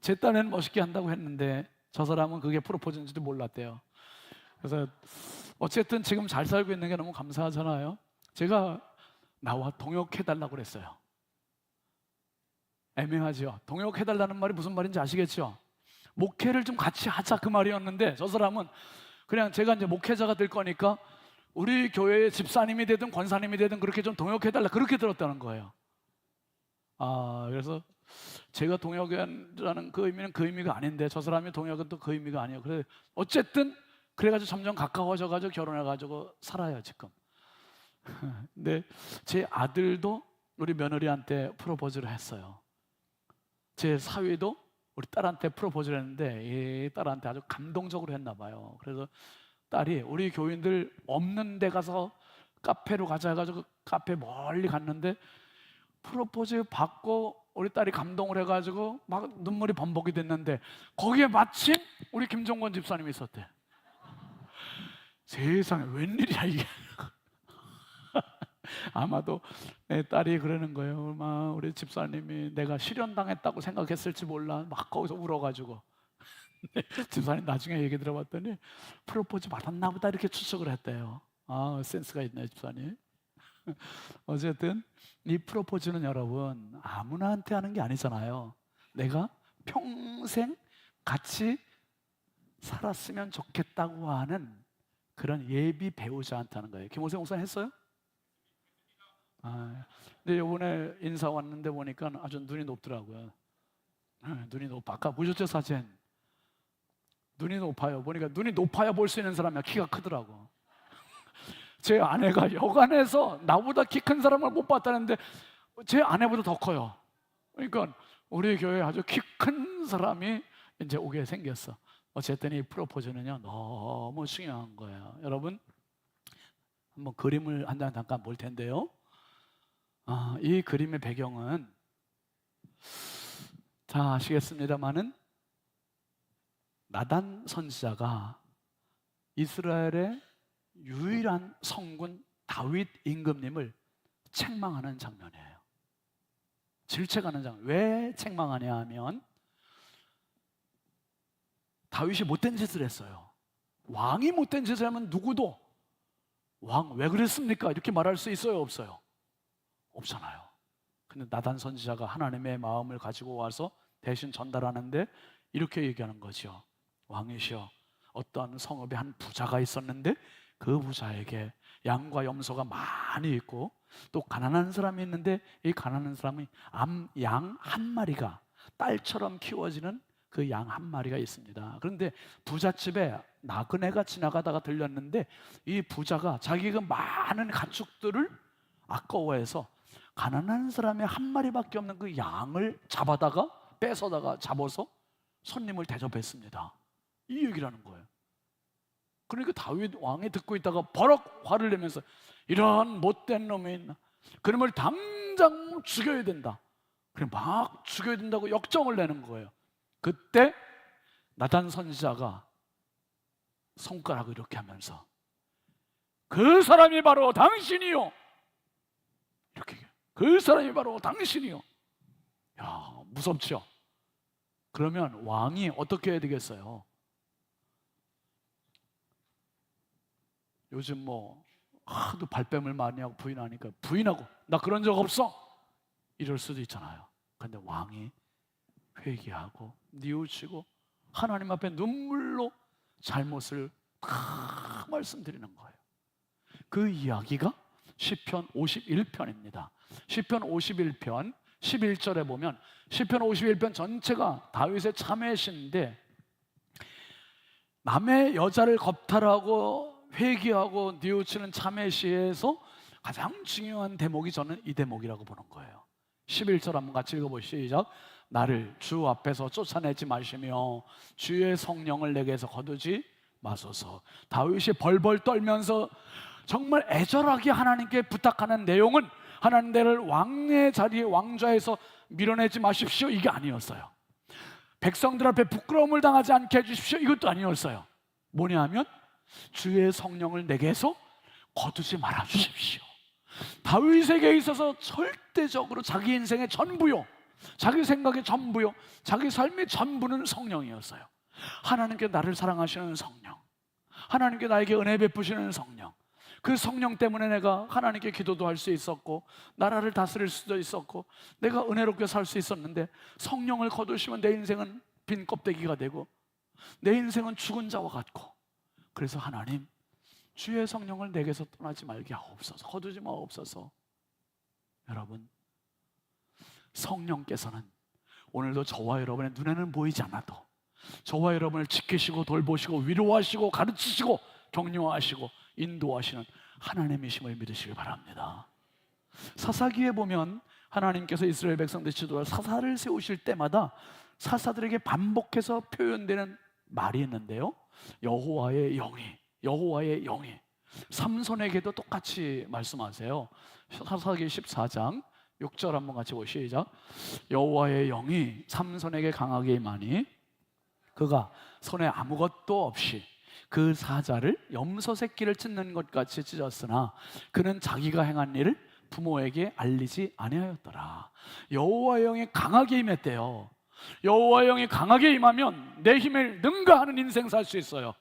제 딴에는 멋있게 한다고 했는데 저 사람은 그게 프로포즈인지도 몰랐대요. 그래서 어쨌든 지금 잘 살고 있는 게 너무 감사하잖아요. 제가 나와 동역해달라고 그랬어요. 애매하죠. 동역해달라는 말이 무슨 말인지 아시겠죠? 목회를 좀 같이 하자 그 말이었는데 저 사람은 그냥 제가 이제 목회자가 될 거니까 우리 교회의 집사님이 되든 권사님이 되든 그렇게 좀 동역해달라 그렇게 들었다는 거예요. 그래서 제가 동역이라는 그 의미는 그 의미가 아닌데 저 사람이 동역은 또 그 의미가 아니에요. 그래 어쨌든 그래가지고 점점 가까워져가지고 결혼해가지고 살아요 지금. 근데 제 아들도 우리 며느리한테 프로포즈를 했어요. 제 사위도 우리 딸한테 프로포즈를 했는데 이 딸한테 아주 감동적으로 했나 봐요. 그래서 딸이 우리 교인들 없는 데 가서 카페로 가자 해가지고 카페 멀리 갔는데 프로포즈 받고 우리 딸이 감동을 해가지고 막 눈물이 범벅이 됐는데 거기에 마침 우리 김종건 집사님이 있었대. 세상에 웬일이야 이게. 아마도 내 딸이 그러는 거예요. 막 우리 집사님이 내가 실현당했다고 생각했을지 몰라. 막 거기서 울어가지고 집사님 나중에 얘기 들어봤더니 프로포즈 받았나 보다 이렇게 추측을 했대요. 센스가 있네 집사님. 어쨌든 이 프로포즈는 여러분 아무나한테 하는 게 아니잖아요. 내가 평생 같이 살았으면 좋겠다고 하는 그런 예비 배우자한테 하는 거예요. 김호생 목사님 했어요? 근데 이번에 인사 왔는데 보니까 아주 눈이 높더라고요. 눈이 높아. 아까 보셨죠 사진? 눈이 높아요. 보니까 눈이 높아야 볼 수 있는 사람이야. 키가 크더라고. 제 아내가 여관에서 나보다 키 큰 사람을 못 봤다는데 제 아내보다 더 커요. 그러니까 우리 교회에 아주 키 큰 사람이 이제 오게 생겼어. 어쨌든 이 프로포즈는요 너무 중요한 거예요. 여러분 한번 그림을 한 장 잠깐 볼 텐데요. 이 그림의 배경은 다 아시겠습니다만은 나단 선지자가 이스라엘의 유일한 성군 다윗 임금님을 책망하는 장면이에요. 질책하는 장면. 왜 책망하냐 하면 다윗이 못된 짓을 했어요. 왕이 못된 짓을 하면 누구도 왕 왜 그랬습니까? 이렇게 말할 수 있어요? 없어요? 없잖아요. 근데 나단 선지자가 하나님의 마음을 가지고 와서 대신 전달하는데 이렇게 얘기하는 거죠. 왕이시여, 어떤 성읍에 한 부자가 있었는데 그 부자에게 양과 염소가 많이 있고 또 가난한 사람이 있는데 이 가난한 사람이 양 한 마리가 딸처럼 키워지는 그 양 한 마리가 있습니다. 그런데 부잣집에 나그네가 지나가다가 들렸는데 이 부자가 자기가 많은 가축들을 아까워해서 가난한 사람의 한 마리밖에 없는 그 양을 잡아서 손님을 대접했습니다. 이 얘기를 하는 거예요. 그러니까 다윗 왕이 듣고 있다가 버럭 화를 내면서 이런 못된 놈이 있나, 그놈을 당장 죽여야 된다. 그래 막 죽여야 된다고 역정을 내는 거예요. 그때 나단 선지자가 손가락을 이렇게 하면서 그 사람이 바로 당신이요, 이렇게 얘기해요. 그 사람이 바로 당신이요. 야, 무섭죠? 그러면 왕이 어떻게 해야 되겠어요? 요즘 뭐 하도 발뺌을 많이 하고 부인하니까 부인하고 나 그런 적 없어 이럴 수도 있잖아요. 그런데 왕이 회개하고 뉘우치고 하나님 앞에 눈물로 잘못을 다 말씀드리는 거예요. 그 이야기가 시편 51편입니다. 시편 51편 11절에 보면 시편 51편 전체가 다윗의 참회시인데 남의 여자를 겁탈하고 회개하고 뉘우치는 참회시에서 가장 중요한 대목이 저는 이 대목이라고 보는 거예요. 11절 한번 같이 읽어보시죠. 시작. 나를 주 앞에서 쫓아내지 마시며 주의 성령을 내게서 거두지 마소서. 다윗이 벌벌 떨면서 정말 애절하게 하나님께 부탁하는 내용은 하나님 나를 왕의 자리에 왕좌에서 밀어내지 마십시오 이게 아니었어요. 백성들 앞에 부끄러움을 당하지 않게 해주십시오 이것도 아니었어요. 뭐냐 하면 주의 성령을 내게서 거두지 말아 주십시오. 다윗에게 있어서 절대적으로 자기 인생의 전부요, 자기 생각의 전부요, 자기 삶의 전부는 성령이었어요. 하나님께 나를 사랑하시는 성령, 하나님께 나에게 은혜 베푸시는 성령, 그 성령 때문에 내가 하나님께 기도도 할 수 있었고 나라를 다스릴 수도 있었고 내가 은혜롭게 살 수 있었는데 성령을 거두시면 내 인생은 빈 껍데기가 되고 내 인생은 죽은 자와 같고, 그래서 하나님 주의 성령을 내게서 떠나지 말게 하옵소서, 거두지 마옵소서. 여러분, 성령께서는 오늘도 저와 여러분의 눈에는 보이지 않아도 저와 여러분을 지키시고 돌보시고 위로하시고 가르치시고 격려하시고 인도하시는 하나님이심을 믿으시길 바랍니다. 사사기에 보면 하나님께서 이스라엘 백성들 지도할 사사를 세우실 때마다 사사들에게 반복해서 표현되는 말이 있는데요, 여호와의 영이 삼손에게도 똑같이 말씀하세요. 사사기 14장 6절 한번 같이 보시죠. 시작. 여호와의 영이 삼손에게 강하게 임하니 그가 손에 아무것도 없이 그 사자를 염소 새끼를 찢는 것 같이 찢었으나 그는 자기가 행한 일을 부모에게 알리지 아니하였더라. 여호와의 영이 강하게 임했대요. 여호와의 영이 강하게 임하면 내 힘을 능가하는 인생 살 수 있어요.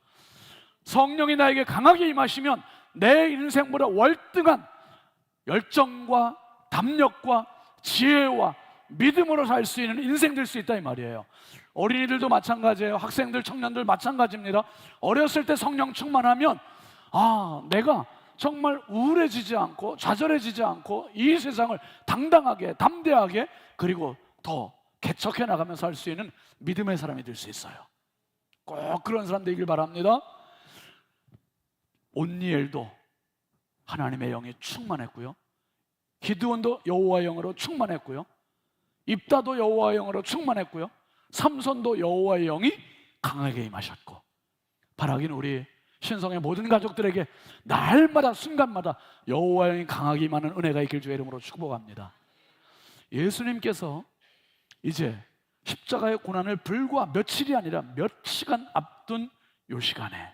성령이 나에게 강하게 임하시면 내 인생보다 월등한 열정과 담력과 지혜와 믿음으로 살 수 있는 인생 될 수 있다 이 말이에요. 어린이들도 마찬가지예요. 학생들, 청년들 마찬가지입니다. 어렸을 때 성령 충만하면 내가 정말 우울해지지 않고 좌절해지지 않고 이 세상을 당당하게 담대하게 그리고 더 개척해 나가면서 살 수 있는 믿음의 사람이 될 수 있어요. 꼭 그런 사람 되길 바랍니다. 온니엘도 하나님의 영이 충만했고요, 기드온도 여호와의 영으로 충만했고요. 입다도 여호와의 영으로 충만했고요. 삼손도 여호와의 영이 강하게 임하셨고, 바라기는 우리 신성의 모든 가족들에게 날마다 순간마다 여호와의 영이 강하게 임하는 은혜가 있길 주의 이름으로 축복합니다. 예수님께서 이제 십자가의 고난을 불과 며칠이 아니라 몇 시간 앞둔 요 시간에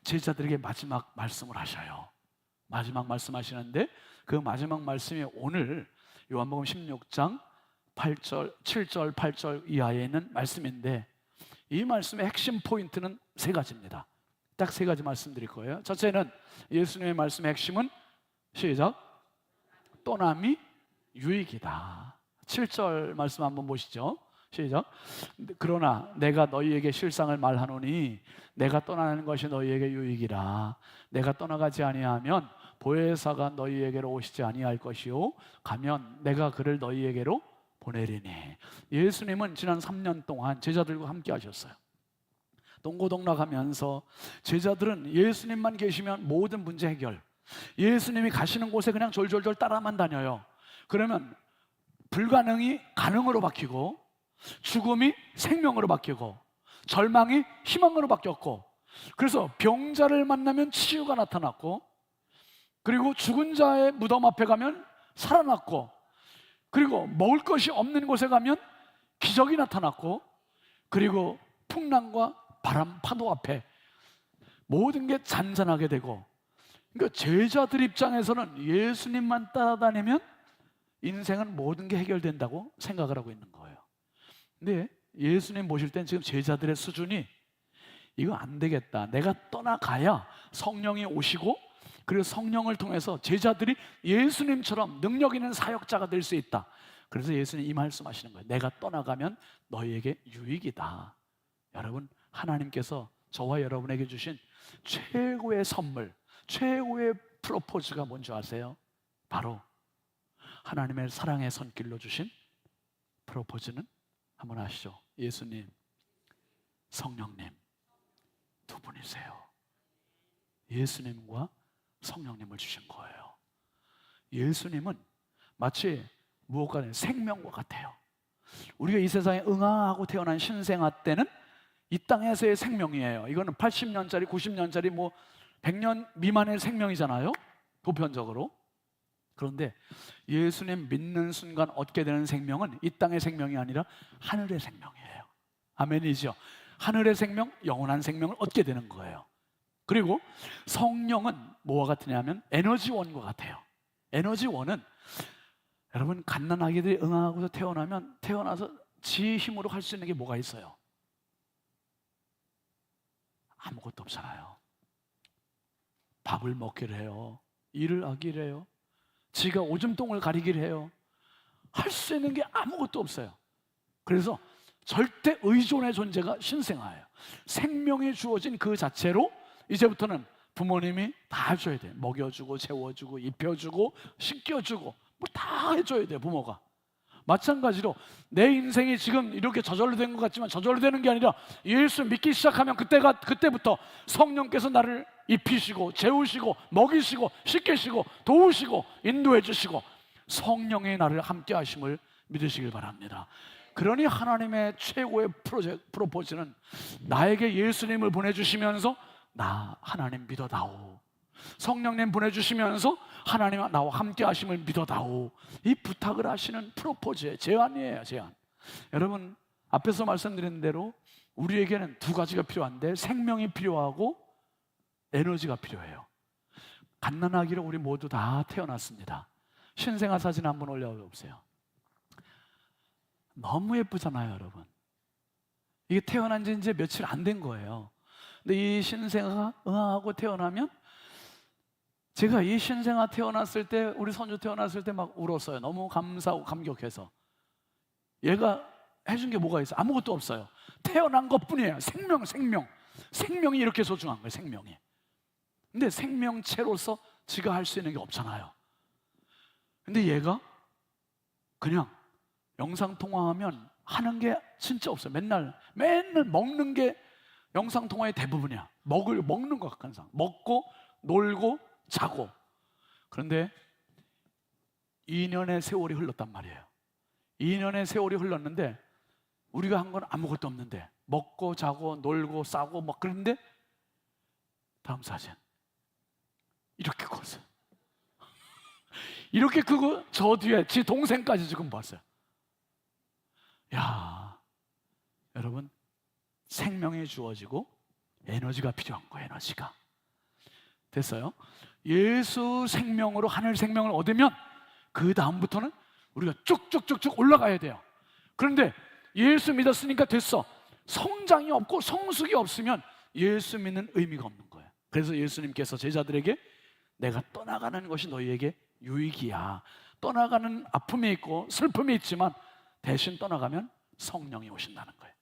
제자들에게 마지막 말씀을 하셔요. 마지막 말씀하시는데 그 마지막 말씀이 오늘 요한복음 16장 8절, 7절, 8절 이하에 있는 말씀인데, 이 말씀의 핵심 포인트는 세 가지입니다. 딱 세 가지 말씀드릴 거예요. 첫째는 예수님의 말씀의 핵심은 시작, 떠남이 유익이다. 7절 말씀 한번 보시죠. 시작. 그러나 내가 너희에게 실상을 말하노니 내가 떠나는 것이 너희에게 유익이라. 내가 떠나가지 아니하면 보혜사가 너희에게로 오시지 아니할 것이요 가면 내가 그를 너희에게로 보내리니. 예수님은 지난 3년 동안 제자들과 함께 하셨어요. 동고동락하면서 제자들은 예수님만 계시면 모든 문제 해결, 예수님이 가시는 곳에 그냥 졸졸졸 따라만 다녀요. 그러면 불가능이 가능으로 바뀌고, 죽음이 생명으로 바뀌고, 절망이 희망으로 바뀌었고, 그래서 병자를 만나면 치유가 나타났고, 그리고 죽은 자의 무덤 앞에 가면 살아났고, 그리고 먹을 것이 없는 곳에 가면 기적이 나타났고, 그리고 풍랑과 바람, 파도 앞에 모든 게 잔잔하게 되고, 그러니까 제자들 입장에서는 예수님만 따라다니면 인생은 모든 게 해결된다고 생각을 하고 있는 거예요. 근데 예수님 보실 땐 지금 제자들의 수준이 이거 안 되겠다, 내가 떠나가야 성령이 오시고, 그리고 성령을 통해서 제자들이 예수님처럼 능력 있는 사역자가 될 수 있다. 그래서 예수님 이 말씀하시는 거예요. 내가 떠나가면 너희에게 유익이다. 여러분, 하나님께서 저와 여러분에게 주신 최고의 선물, 최고의 프로포즈가 뭔지 아세요? 바로 하나님의 사랑의 손길로 주신 프로포즈는 한번 아시죠? 예수님, 성령님 두 분이세요. 예수님과 성령님을 주신 거예요. 예수님은 마치 무엇과 같아요? 생명과 같아요. 우리가 이 세상에 응아하고 태어난 신생아 때는 이 땅에서의 생명이에요. 이거는 80년짜리, 90년짜리, 뭐 100년 미만의 생명이잖아요, 보편적으로. 그런데 예수님 믿는 순간 얻게 되는 생명은 이 땅의 생명이 아니라 하늘의 생명이에요. 아멘이죠? 하늘의 생명, 영원한 생명을 얻게 되는 거예요. 그리고 성령은 뭐와 같으냐면 에너지원과 같아요. 에너지원은 여러분, 갓난아기들이 응아하고서 태어나면 태어나서 지 힘으로 할 수 있는 게 뭐가 있어요? 아무것도 없잖아요. 밥을 먹기를 해요, 일을 하기를 해요, 지가 오줌통을 가리기를 해요. 할 수 있는 게 아무것도 없어요. 그래서 절대 의존의 존재가 신생아예요. 생명이 주어진 그 자체로 이제부터는 부모님이 다 해줘야 돼요. 먹여주고 재워주고 입혀주고 씻겨주고 뭐 다 해줘야 돼요, 부모가. 마찬가지로 내 인생이 지금 이렇게 저절로 된 것 같지만 저절로 되는 게 아니라 예수 믿기 시작하면 그때부터 성령께서 나를 입히시고 재우시고 먹이시고 씻기시고 도우시고 인도해 주시고 성령의 나를 함께 하심을 믿으시길 바랍니다. 그러니 하나님의 최고의 프로포즈는 나에게 예수님을 보내주시면서 나 하나님 믿어다오, 성령님 보내주시면서 하나님 나와 함께 하심을 믿어다오, 이 부탁을 하시는 프로포즈의 제안이에요, 제안. 여러분, 앞에서 말씀드린 대로 우리에게는 두 가지가 필요한데 생명이 필요하고 에너지가 필요해요. 갓난아기로 우리 모두 다 태어났습니다. 신생아 사진 한번 올려보세요. 너무 예쁘잖아요, 여러분. 이게 태어난 지 이제 며칠 안 된 거예요. 근데 이 신생아가 응아하고 태어나면, 제가 이 신생아 태어났을 때, 우리 손주 태어났을 때 막 울었어요. 너무 감사하고 감격해서. 얘가 해준 게 뭐가 있어요? 아무것도 없어요. 태어난 것뿐이에요. 생명이 이렇게 소중한 거예요, 생명이. 근데 생명체로서 지가 할 수 있는 게 없잖아요. 근데 얘가 그냥 영상통화하면 하는 게 진짜 없어요. 맨날 먹는 게 영상통화의 대부분이야. 먹는 거 항상 먹고 놀고 자고. 그런데 2년의 세월이 흘렀단 말이에요. 2년의 세월이 흘렀는데 우리가 한 건 아무것도 없는데 먹고 자고 놀고 싸고 막 그랬는데 다음 사진 이렇게 컸어요. 이렇게 크고 저 뒤에 제 동생까지 지금 봤어요. 야, 여러분 생명이 주어지고 에너지가 필요한 거예요. 에너지가 됐어요. 예수 생명으로 하늘 생명을 얻으면 그 다음부터는 우리가 쭉쭉쭉쭉 올라가야 돼요. 그런데 예수 믿었으니까 됐어. 성장이 없고 성숙이 없으면 예수 믿는 의미가 없는 거예요. 그래서 예수님께서 제자들에게 내가 떠나가는 것이 너희에게 유익이야. 떠나가는 아픔이 있고 슬픔이 있지만 대신 떠나가면 성령이 오신다는 거예요.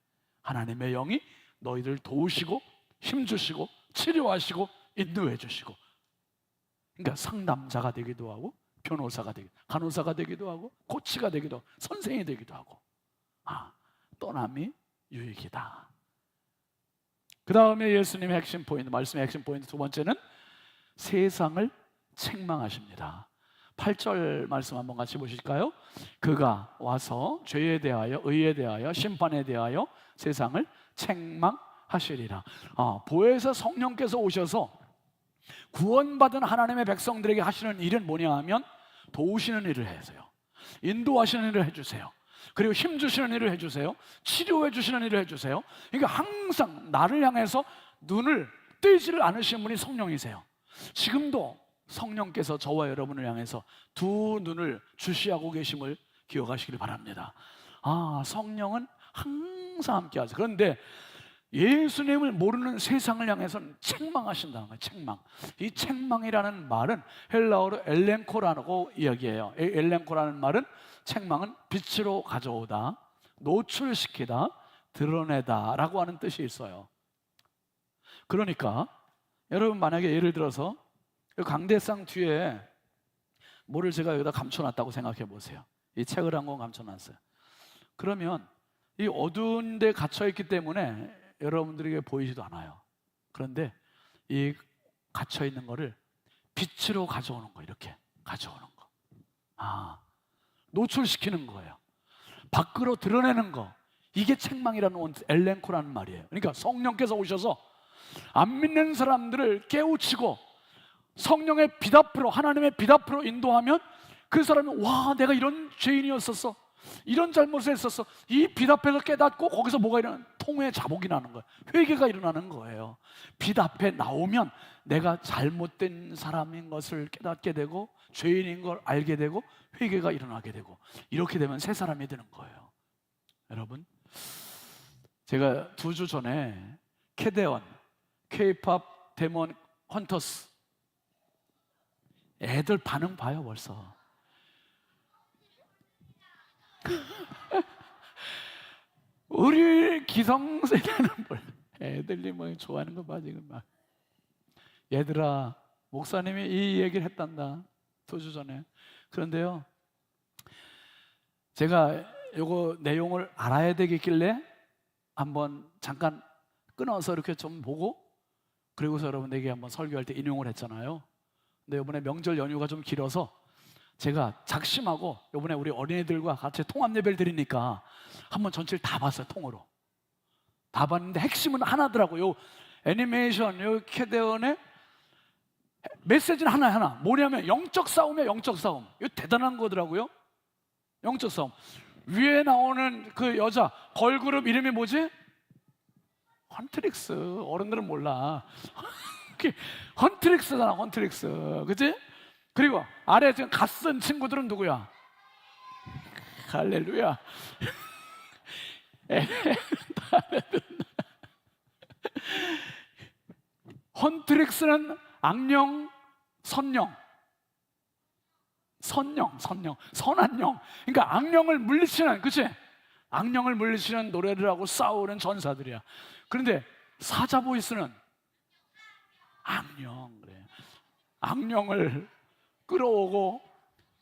하나님의 영이 너희를 도우시고 힘주시고 치료하시고 인도해 주시고, 그러니까 상담자가 되기도 하고 변호사가 되기도, 간호사가 되기도 하고 코치가 되기도 하고 선생이 되기도 하고. 떠남이 유익이다. 그 다음에 예수님의 핵심 포인트, 말씀의 핵심 포인트 두 번째는 세상을 책망하십니다. 8절 말씀 한번 같이 보실까요? 그가 와서 죄에 대하여 의에 대하여 심판에 대하여 세상을 책망하시리라. 보혜사 성령께서 오셔서 구원받은 하나님의 백성들에게 하시는 일은 뭐냐 하면 도우시는 일을 해주세요. 인도하시는 일을 해주세요. 그리고 힘주시는 일을 해주세요. 치료해 주시는 일을 해주세요. 그러니까 항상 나를 향해서 눈을 뜨지를 않으신 분이 성령이세요. 지금도 성령께서 저와 여러분을 향해서 두 눈을 주시하고 계심을 기억하시길 바랍니다. 성령은 항상 함께 하세요. 그런데 예수님을 모르는 세상을 향해서는 책망하신다는 거예요. 책망. 이 책망이라는 말은 헬라어로 엘렌코라고 이야기해요. 엘렌코라는 말은 책망은 빛으로 가져오다, 노출시키다, 드러내다 라고 하는 뜻이 있어요. 그러니까 여러분 만약에 예를 들어서 강대상 뒤에 뭐를 제가 여기다 감춰놨다고 생각해 보세요. 이 책을 한 권 감춰놨어요. 그러면 이 어두운 데 갇혀있기 때문에 여러분들에게 보이지도 않아요. 그런데 이 갇혀있는 거를 빛으로 가져오는 거, 이렇게 가져오는 거, 노출시키는 거예요. 밖으로 드러내는 거, 이게 책망이라는 엘렌코라는 말이에요. 그러니까 성령께서 오셔서 안 믿는 사람들을 깨우치고 성령의 빛 앞으로, 하나님의 빛 앞으로 인도하면 그 사람이 와, 내가 이런 죄인이었었어, 이런 잘못을 했었어. 이 빛 앞에서 깨닫고 거기서 뭐가 일어나는, 통회 자복이 나는 거예요. 회개가 일어나는 거예요. 빛 앞에 나오면 내가 잘못된 사람인 것을 깨닫게 되고 죄인인 걸 알게 되고 회개가 일어나게 되고, 이렇게 되면 새 사람이 되는 거예요. 여러분, 제가 2주 전에 캐데원, K-팝 데몬 헌터스 애들 반응 봐요. 벌써 우리 기성세대는 뭘, 애들이 뭐 좋아하는 거 봐. 지금 막 얘들아, 목사님이 이 얘기를 했단다 2주 전에. 그런데요, 제가 요거 내용을 알아야 되겠길래 한번 잠깐 끊어서 이렇게 좀 보고, 그리고서 여러분에게 한번 설교할 때 인용을 했잖아요. 근데 이번에 명절 연휴가 좀 길어서 제가 작심하고 이번에 우리 어린이들과 같이 통합 예배를 드리니까 한번 전체를 다 봤어요. 통으로 다 봤는데 핵심은 하나더라고요. 애니메이션, 요 캐데원의 메시지는 하나. 뭐냐면 영적 싸움이야. 영적 싸움. 이거 대단한 거더라고요. 영적 싸움. 위에 나오는 그 여자 걸그룹 이름이 뭐지? 헌트릭스. 어른들은 몰라. 헌트릭스잖아. 헌트릭스, 그치? 그리고 아래 지금 갓쓴 친구들은 누구야? 할렐루야. 헌트릭스는 악령, 선령, 선한 영. 그러니까 악령을 물리치는, 그치? 악령을 물리치는 노래를 하고 싸우는 전사들이야. 그런데 사자보이스는 악령, 그래. 악령을 끌어오고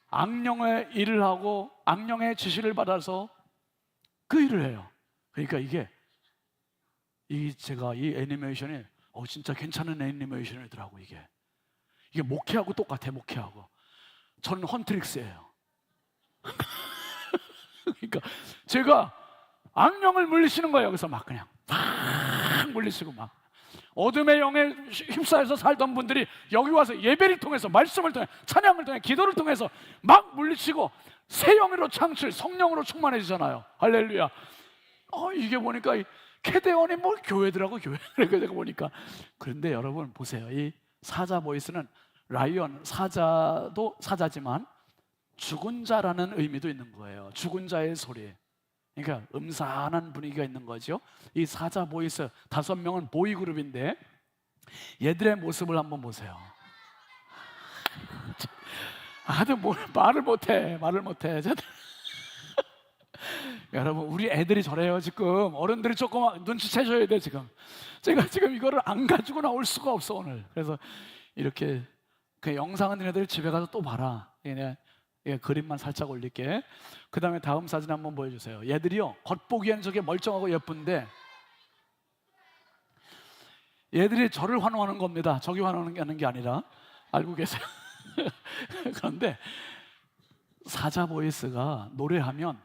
악령의 일을 하고 악령의 지시를 받아서 그 일을 해요. 그러니까 제가 이 애니메이션이 진짜 괜찮은 애니메이션이더라고. 이게 목회하고 똑같아. 목회하고. 저는 헌트릭스예요. 그러니까 제가 악령을 물리치는 거예요. 여기서 막 그냥 막 물리치고 막 어둠의 영에 휩싸여서 살던 분들이 여기 와서 예배를 통해서 말씀을 통해 찬양을 통해 기도를 통해서 막 물리치고 새 영으로 창출 성령으로 충만해지잖아요. 할렐루야. 이게 보니까 캐데온이 뭐 교회더라고 교회. 그래서 제가 보니까 그런데 여러분 보세요. 이 사자 보이스는 라이언 사자도 사자지만 죽은 자라는 의미도 있는 거예요. 죽은 자의 소리. 그러니까 음산한 분위기가 있는 거죠. 이 사자 보이스 5명은 보이 그룹인데 얘들의 모습을 한번 보세요. 아들 말을 못해. 여러분 우리 애들이 저래요. 지금 어른들이 조금 눈치채셔야 돼. 제가 지금 이거를 안 가지고 나올 수가 없어 오늘. 그래서 이렇게 그 영상은 너희들 집에 가서 또 봐라. 그림만 살짝 올릴게. 그 다음에 다음 사진 한번 보여주세요. 얘들이요 겉보기에는 저게 멀쩡하고 예쁜데 얘들이 저를 환호하는 겁니다. 저기 환호하는 게 아니라. 알고 계세요? 그런데 사자 보이스가 노래하면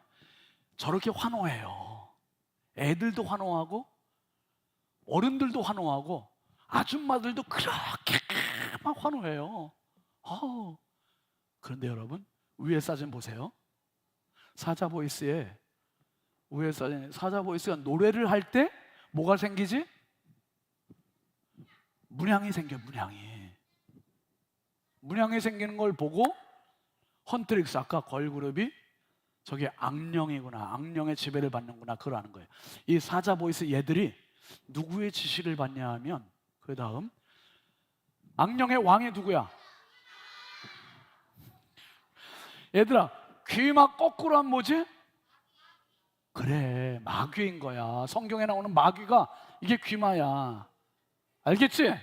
저렇게 환호해요. 애들도 환호하고 어른들도 환호하고 아줌마들도 그렇게 막 환호해요. 그런데 여러분 위에 사진 보세요. 사자 보이스의 위에 사진, 사자 보이스가 노래를 할 때 뭐가 생기지? 문양이 생겨. 문양이 생기는 걸 보고 헌트릭스 아까 걸그룹이 저게 악령이구나, 악령의 지배를 받는구나, 그걸 아는 거예요. 이 사자 보이스 얘들이 누구의 지시를 받냐 하면 그 다음 악령의 왕이 누구야? 얘들아 귀마 거꾸로 하면 뭐지? 그래 마귀인 거야. 성경에 나오는 마귀가 이게 귀마야. 알겠지?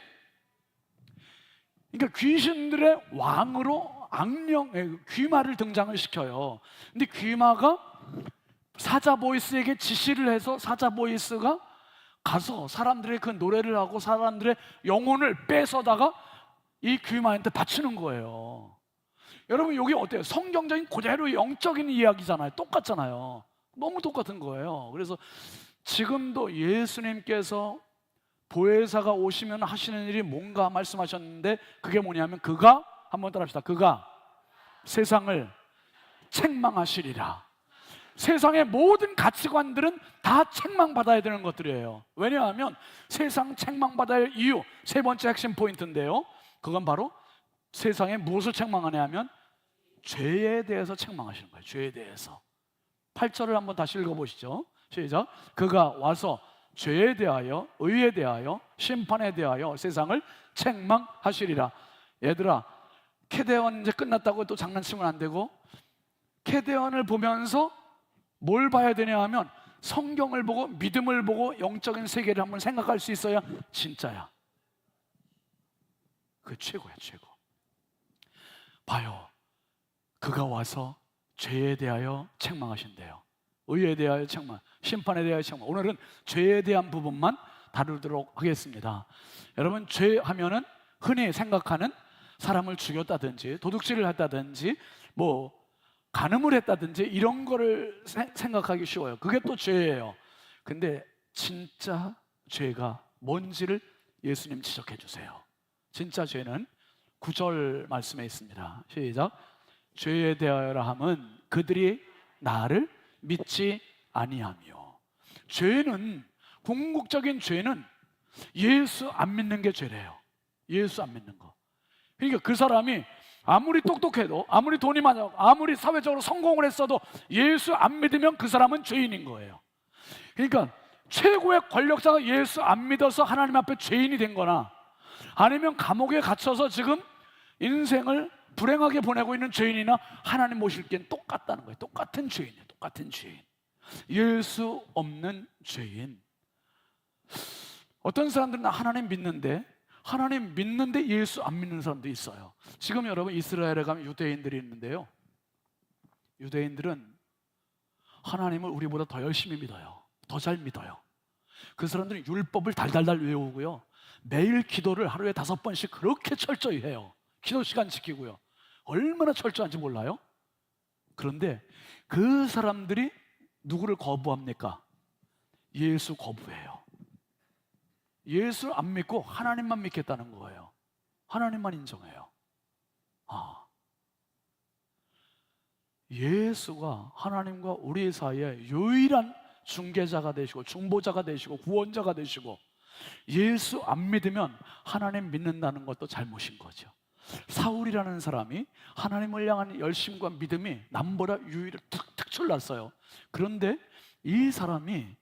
그러니까 귀신들의 왕으로 악령 귀마를 등장을 시켜요. 근데 귀마가 사자 보이스에게 지시를 해서 사자 보이스가 가서 사람들의 그 노래를 하고 사람들의 영혼을 뺏어다가 이 귀마한테 바치는 거예요. 여러분 여기 어때요? 성경적인 그대로 영적인 이야기잖아요. 똑같잖아요. 너무 똑같은 거예요. 그래서 지금도 예수님께서 보혜사가 오시면 하시는 일이 뭔가 말씀하셨는데 그게 뭐냐면 그가 한번 따라합시다. 그가 세상을 책망하시리라. 세상의 모든 가치관들은 다 책망받아야 되는 것들이에요. 왜냐하면 세상 책망받아야 할 이유 세 번째 핵심 포인트인데요. 그건 바로 세상에 무엇을 책망하냐 하면 죄에 대해서 책망하시는 거예요. 죄에 대해서. 8절을 한번 다시 읽어보시죠. 시작. 그가 와서 죄에 대하여 의에 대하여 심판에 대하여 세상을 책망하시리라. 얘들아 캐데온 이제 끝났다고 또 장난치면 안 되고 캐데온을 보면서 뭘 봐야 되냐 하면 성경을 보고 믿음을 보고 영적인 세계를 한번 생각할 수 있어야 진짜야. 그 최고야 최고. 봐요. 그가 와서 죄에 대하여 책망하신대요. 의에 대하여 책망, 심판에 대하여 책망. 오늘은 죄에 대한 부분만 다루도록 하겠습니다. 여러분 죄 하면은 흔히 생각하는 사람을 죽였다든지 도둑질을 했다든지 뭐 간음을 했다든지 이런 거를 생각하기 쉬워요. 그게 또 죄예요. 근데 진짜 죄가 뭔지를 예수님 지적해 주세요. 진짜 죄는 9절 말씀에 있습니다. 시작. 죄에 대하여라 함은 그들이 나를 믿지 아니하며. 죄는 궁극적인 죄는 예수 안 믿는 게 죄래요. 예수 안 믿는 거. 그러니까 그 사람이 아무리 똑똑해도 아무리 돈이 많아도 아무리 사회적으로 성공을 했어도 예수 안 믿으면 그 사람은 죄인인 거예요. 그러니까 최고의 권력자가 예수 안 믿어서 하나님 앞에 죄인이 된 거나 아니면 감옥에 갇혀서 지금 인생을 불행하게 보내고 있는 죄인이나 하나님 모실기엔 똑같다는 거예요. 똑같은 죄인이에요. 똑같은 죄인. 예수 없는 죄인. 어떤 사람들은 하나님 믿는데 예수 안 믿는 사람도 있어요. 지금 여러분 이스라엘에 가면 유대인들이 있는데요. 유대인들은 하나님을 우리보다 더 열심히 믿어요. 더 잘 믿어요. 그 사람들은 율법을 달달달 외우고요. 매일 기도를 하루에 5번씩 그렇게 철저히 해요. 기도 시간 지키고요. 얼마나 철저한지 몰라요? 그런데 그 사람들이 누구를 거부합니까? 예수 거부해요. 예수 안 믿고 하나님만 믿겠다는 거예요. 하나님만 인정해요. 예수가 하나님과 우리 사이에 유일한 중개자가 되시고 중보자가 되시고 구원자가 되시고, 예수 안 믿으면 하나님 믿는다는 것도 잘못인 거죠. 사울이라는 사람이 하나님을 향한 열심과 믿음이 남보다 특출났어요. 그런데 이 사람이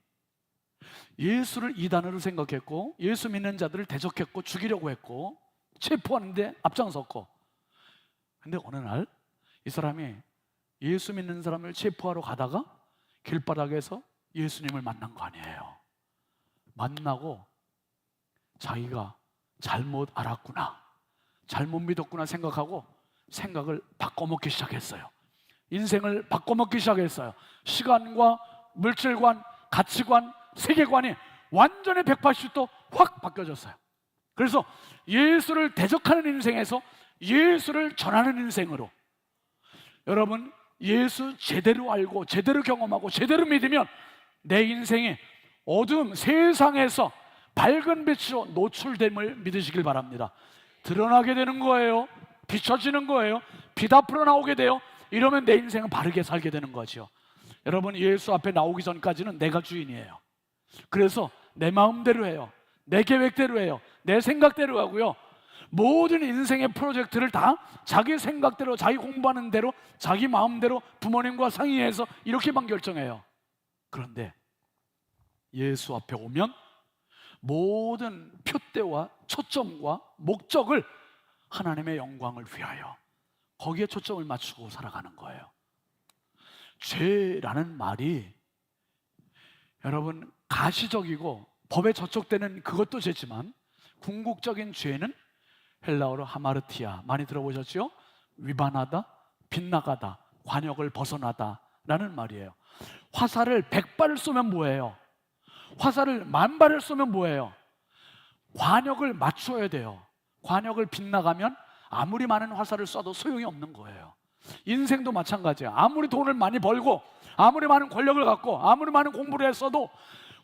예수를 이단으로 생각했고 예수 믿는 자들을 대적했고 죽이려고 했고 체포하는데 앞장섰고, 근데 어느 날 이 사람이 예수 믿는 사람을 체포하러 가다가 길바닥에서 예수님을 만난 거 아니에요. 만나고 자기가 잘못 알았구나, 잘못 믿었구나 생각하고 생각을 바꿔먹기 시작했어요. 인생을 바꿔먹기 시작했어요. 시간과 물질관, 가치관, 세계관이 완전히 180도 확 바뀌어졌어요. 그래서 예수를 대적하는 인생에서 예수를 전하는 인생으로, 여러분 예수 제대로 알고 제대로 경험하고 제대로 믿으면 내 인생이 어두움 세상에서 밝은 빛으로 노출됨을 믿으시길 바랍니다. 드러나게 되는 거예요. 비춰지는 거예요. 빛 앞으로 나오게 돼요. 이러면 내 인생은 바르게 살게 되는 거죠. 여러분 예수 앞에 나오기 전까지는 내가 주인이에요. 그래서 내 마음대로 해요. 내 계획대로 해요. 내 생각대로 하고요. 모든 인생의 프로젝트를 다 자기 생각대로, 자기 공부하는 대로, 자기 마음대로 부모님과 상의해서 이렇게만 결정해요. 그런데 예수 앞에 오면 모든 표대와 초점과 목적을 하나님의 영광을 위하여 거기에 초점을 맞추고 살아가는 거예요. 죄라는 말이 여러분 가시적이고 법에 저촉되는 그것도 죄지만, 궁극적인 죄는 헬라어로 하마르티아, 많이 들어보셨죠? 위반하다, 빗나가다, 관역을 벗어나다 라는 말이에요. 화살을 100발을 쏘면 뭐예요? 화살을 10,000발을 쏘면 뭐예요? 관역을 맞춰야 돼요. 관역을 빗나가면 아무리 많은 화살을 쏴도 소용이 없는 거예요. 인생도 마찬가지예요. 아무리 돈을 많이 벌고 아무리 많은 권력을 갖고 아무리 많은 공부를 했어도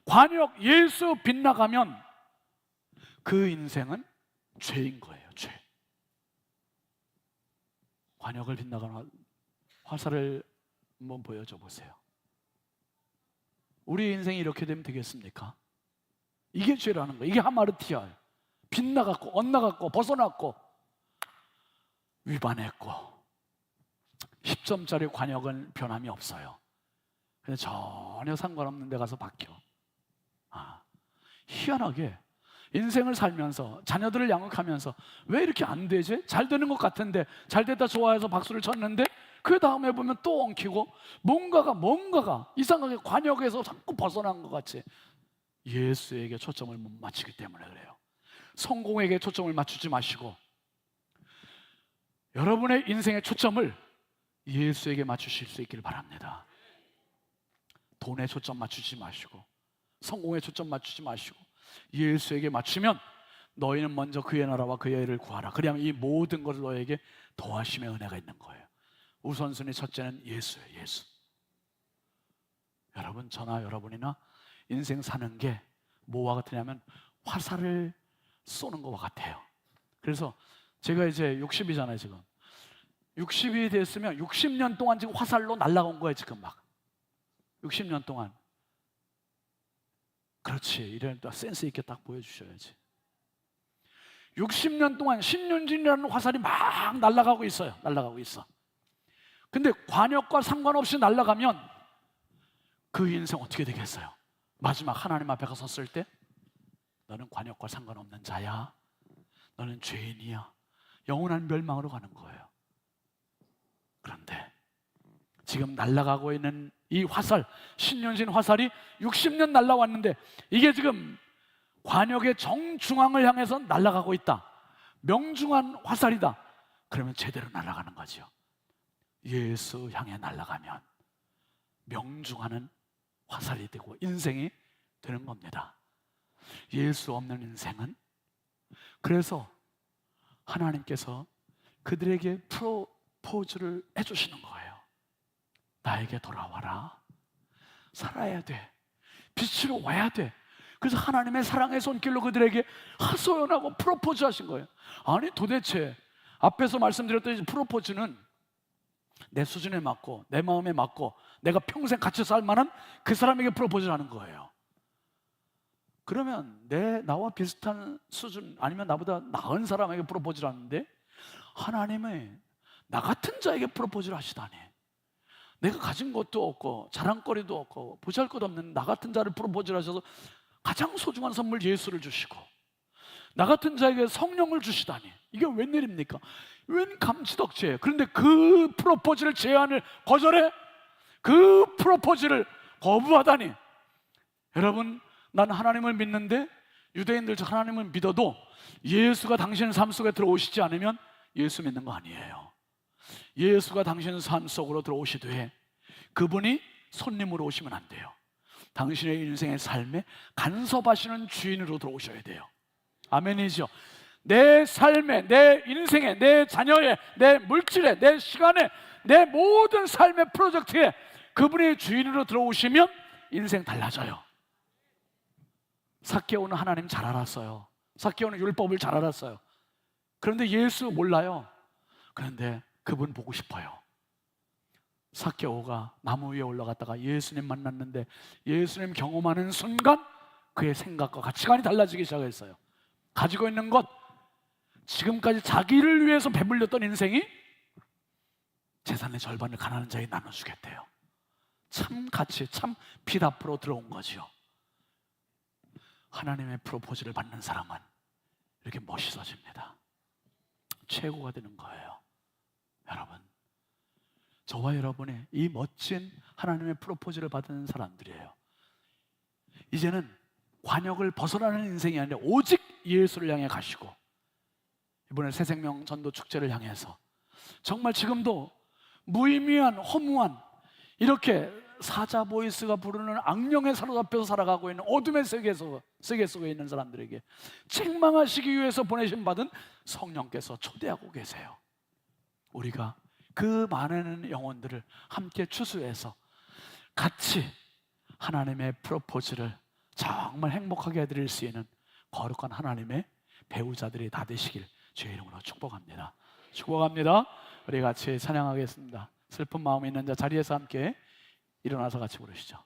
관역 예수 빗나가면 그 인생은 죄인 거예요. 죄. 관역을 빗나가는 화살을 한번 보여줘 보세요. 우리 인생이 이렇게 되면 되겠습니까? 이게 죄라는 거예요. 이게 하마르티아예요. 빗나갔고 엇나갔고 벗어났고 위반했고 10점짜리 관역은 변함이 없어요. 근데 전혀 상관없는 데 가서 박혀. 희한하게 인생을 살면서 자녀들을 양육하면서 왜 이렇게 안 되지? 잘 되는 것 같은데, 잘 됐다 좋아해서 박수를 쳤는데 그 다음에 보면 또 엉키고 뭔가가 이상하게 관역에서 자꾸 벗어난 것 같이. 예수에게 초점을 못 맞추기 때문에 그래요. 성공에게 초점을 맞추지 마시고 여러분의 인생의 초점을 예수에게 맞추실 수 있기를 바랍니다. 돈에 초점 맞추지 마시고 성공에 초점 맞추지 마시고 예수에게 맞추면 너희는 먼저 그의 나라와 그의 의를 구하라. 그리하면 이 모든 것을 너에게 더하심의 은혜가 있는 거예요. 우선순위 첫째는 예수예요. 예수. 여러분, 저나 여러분이나 인생 사는 게 뭐와 같으냐면 화살을 쏘는 것과 같아요. 그래서 제가 이제 60이잖아요. 지금 60이 됐으면 60년 동안 지금 화살로 날아온 거예요. 지금 막 60년 동안. 그렇지, 이런 또 센스 있게 딱 보여주셔야지. 60년 동안 신윤진이라는 화살이 막 날아가고 있어요. 날아가고 있어. 근데 관역과 상관없이 날아가면 그 인생 어떻게 되겠어요? 마지막 하나님 앞에 가서 섰을 때 너는 관역과 상관없는 자야, 너는 죄인이야, 영원한 멸망으로 가는 거예요. 그런데 지금 날아가고 있는 이 화살, 신윤신 화살이 60년 날아왔는데 이게 지금 관역의 정중앙을 향해서 날아가고 있다. 명중한 화살이다. 그러면 제대로 날아가는 거죠. 예수 향해 날아가면 명중하는 화살이 되고 인생이 되는 겁니다. 예수 없는 인생은, 그래서 하나님께서 그들에게 프로포즈를 해주시는 거예요. 나에게 돌아와라. 살아야 돼. 빛으로 와야 돼. 그래서 하나님의 사랑의 손길로 그들에게 하소연하고 프로포즈 하신 거예요. 아니 도대체 앞에서 말씀드렸던 프로포즈는 내 수준에 맞고 내 마음에 맞고 내가 평생 같이 살 만한 그 사람에게 프로포즈를 하는 거예요. 그러면 나와 비슷한 수준 아니면 나보다 나은 사람에게 프로포즈를 하는데 하나님의 나 같은 자에게 프로포즈를 하시다니. 내가 가진 것도 없고 자랑거리도 없고 보잘것 없는 나 같은 자를 프로포즈를 하셔서 가장 소중한 선물 예수를 주시고 나 같은 자에게 성령을 주시다니. 이게 웬일입니까? 웬 감지덕지예요. 그런데 그 프로포즈를 제안을 거절해? 그 프로포즈를 거부하다니. 여러분, 난 하나님을 믿는데 유대인들 하나님을 믿어도 예수가 당신 삶 속에 들어오시지 않으면 예수 믿는 거 아니에요. 예수가 당신 삶 속으로 들어오시되 그분이 손님으로 오시면 안 돼요. 당신의 인생의 삶에 간섭하시는 주인으로 들어오셔야 돼요. 아멘이죠. 내 삶에, 내 인생에, 내 자녀에, 내 물질에, 내 시간에, 내 모든 삶의 프로젝트에 그분이 주인으로 들어오시면 인생 달라져요. 삭개오는 하나님 잘 알았어요. 삭개오는 율법을 잘 알았어요. 그런데 예수 몰라요. 그런데 그분 보고 싶어요. 삭개오가 나무 위에 올라갔다가 예수님 만났는데 예수님 경험하는 순간 그의 생각과 가치관이 달라지기 시작했어요. 가지고 있는 것, 지금까지 자기를 위해서 배불렸던 인생이 재산의 절반을 가난한 자에게 나눠주겠대요. 참 가치, 참 빛 앞으로 들어온 거지요. 하나님의 프로포즈를 받는 사람은 이렇게 멋있어집니다. 최고가 되는 거예요. 여러분, 저와 여러분의 이 멋진 하나님의 프로포즈를 받은 사람들이에요. 이제는 관역을 벗어나는 인생이 아니라 오직 예수를 향해 가시고 이번에 새생명 전도 축제를 향해서 정말 지금도 무의미한 허무한 이렇게 사자 보이스가 부르는 악령에 사로잡혀서 살아가고 있는 어둠의 세계 속에 있는 사람들에게 책망하시기 위해서 보내심 받은 성령께서 초대하고 계세요. 우리가 그 많은 영혼들을 함께 추수해서 같이 하나님의 프로포즈를 정말 행복하게 해드릴 수 있는 거룩한 하나님의 배우자들이 다 되시길 주의 이름으로 축복합니다. 축복합니다. 우리 같이 찬양하겠습니다. 슬픈 마음이 있는 자 자리에서 함께 일어나서 같이 부르시죠.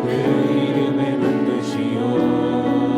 그 이름을 부르시오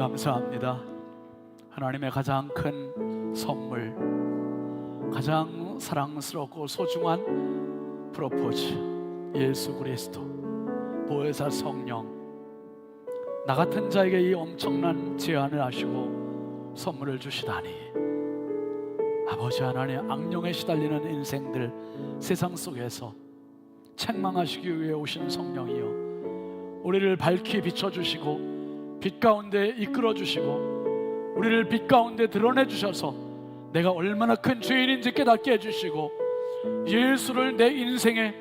감사합니다. 하나님의 가장 큰 선물, 가장 사랑스럽고 소중한 프로포즈, 예수 그리스도, 보혜사 성령, 나 같은 자에게 이 엄청난 제안을 하시고 선물을 주시다니. 아버지 하나님, 악령에 시달리는 인생들, 세상 속에서 책망하시기 위해 오신 성령이여, 우리를 밝히 비춰주시고 빛 가운데 이끌어주시고 우리를 빛 가운데 드러내주셔서 내가 얼마나 큰 죄인인지 깨닫게 해주시고, 예수를 내 인생의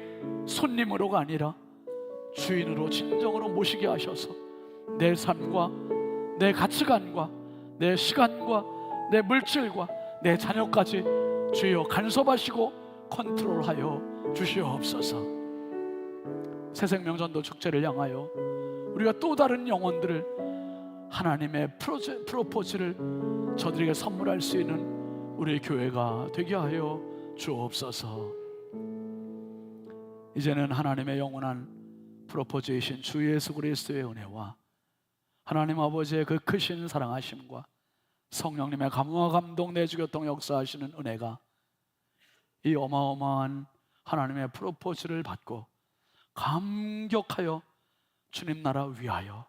손님으로가 아니라 주인으로 진정으로 모시게 하셔서 내 삶과 내 가치관과 내 시간과 내 물질과 내 자녀까지 주여 간섭하시고 컨트롤하여 주시옵소서. 새생명전도 축제를 향하여 우리가 또 다른 영혼들을 하나님의 프로포즈를 저들에게 선물할 수 있는 우리 교회가 되게 하여 주옵소서. 이제는 하나님의 영원한 프로포즈이신 주 예수 그리스도의 은혜와 하나님 아버지의 그 크신 사랑하심과 성령님의 감화와 감동 내주교통 역사하시는 은혜가 이 어마어마한 하나님의 프로포즈를 받고 감격하여 주님 나라 위하여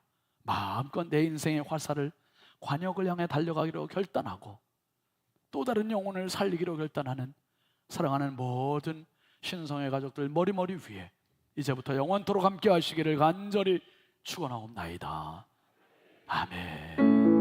마음껏 내 인생의 화살을 관역을 향해 달려가기로 결단하고 또 다른 영혼을 살리기로 결단하는 사랑하는 모든 신성의 가족들 머리머리 위에 이제부터 영원토록 함께 하시기를 간절히 축원하옵나이다. 아멘.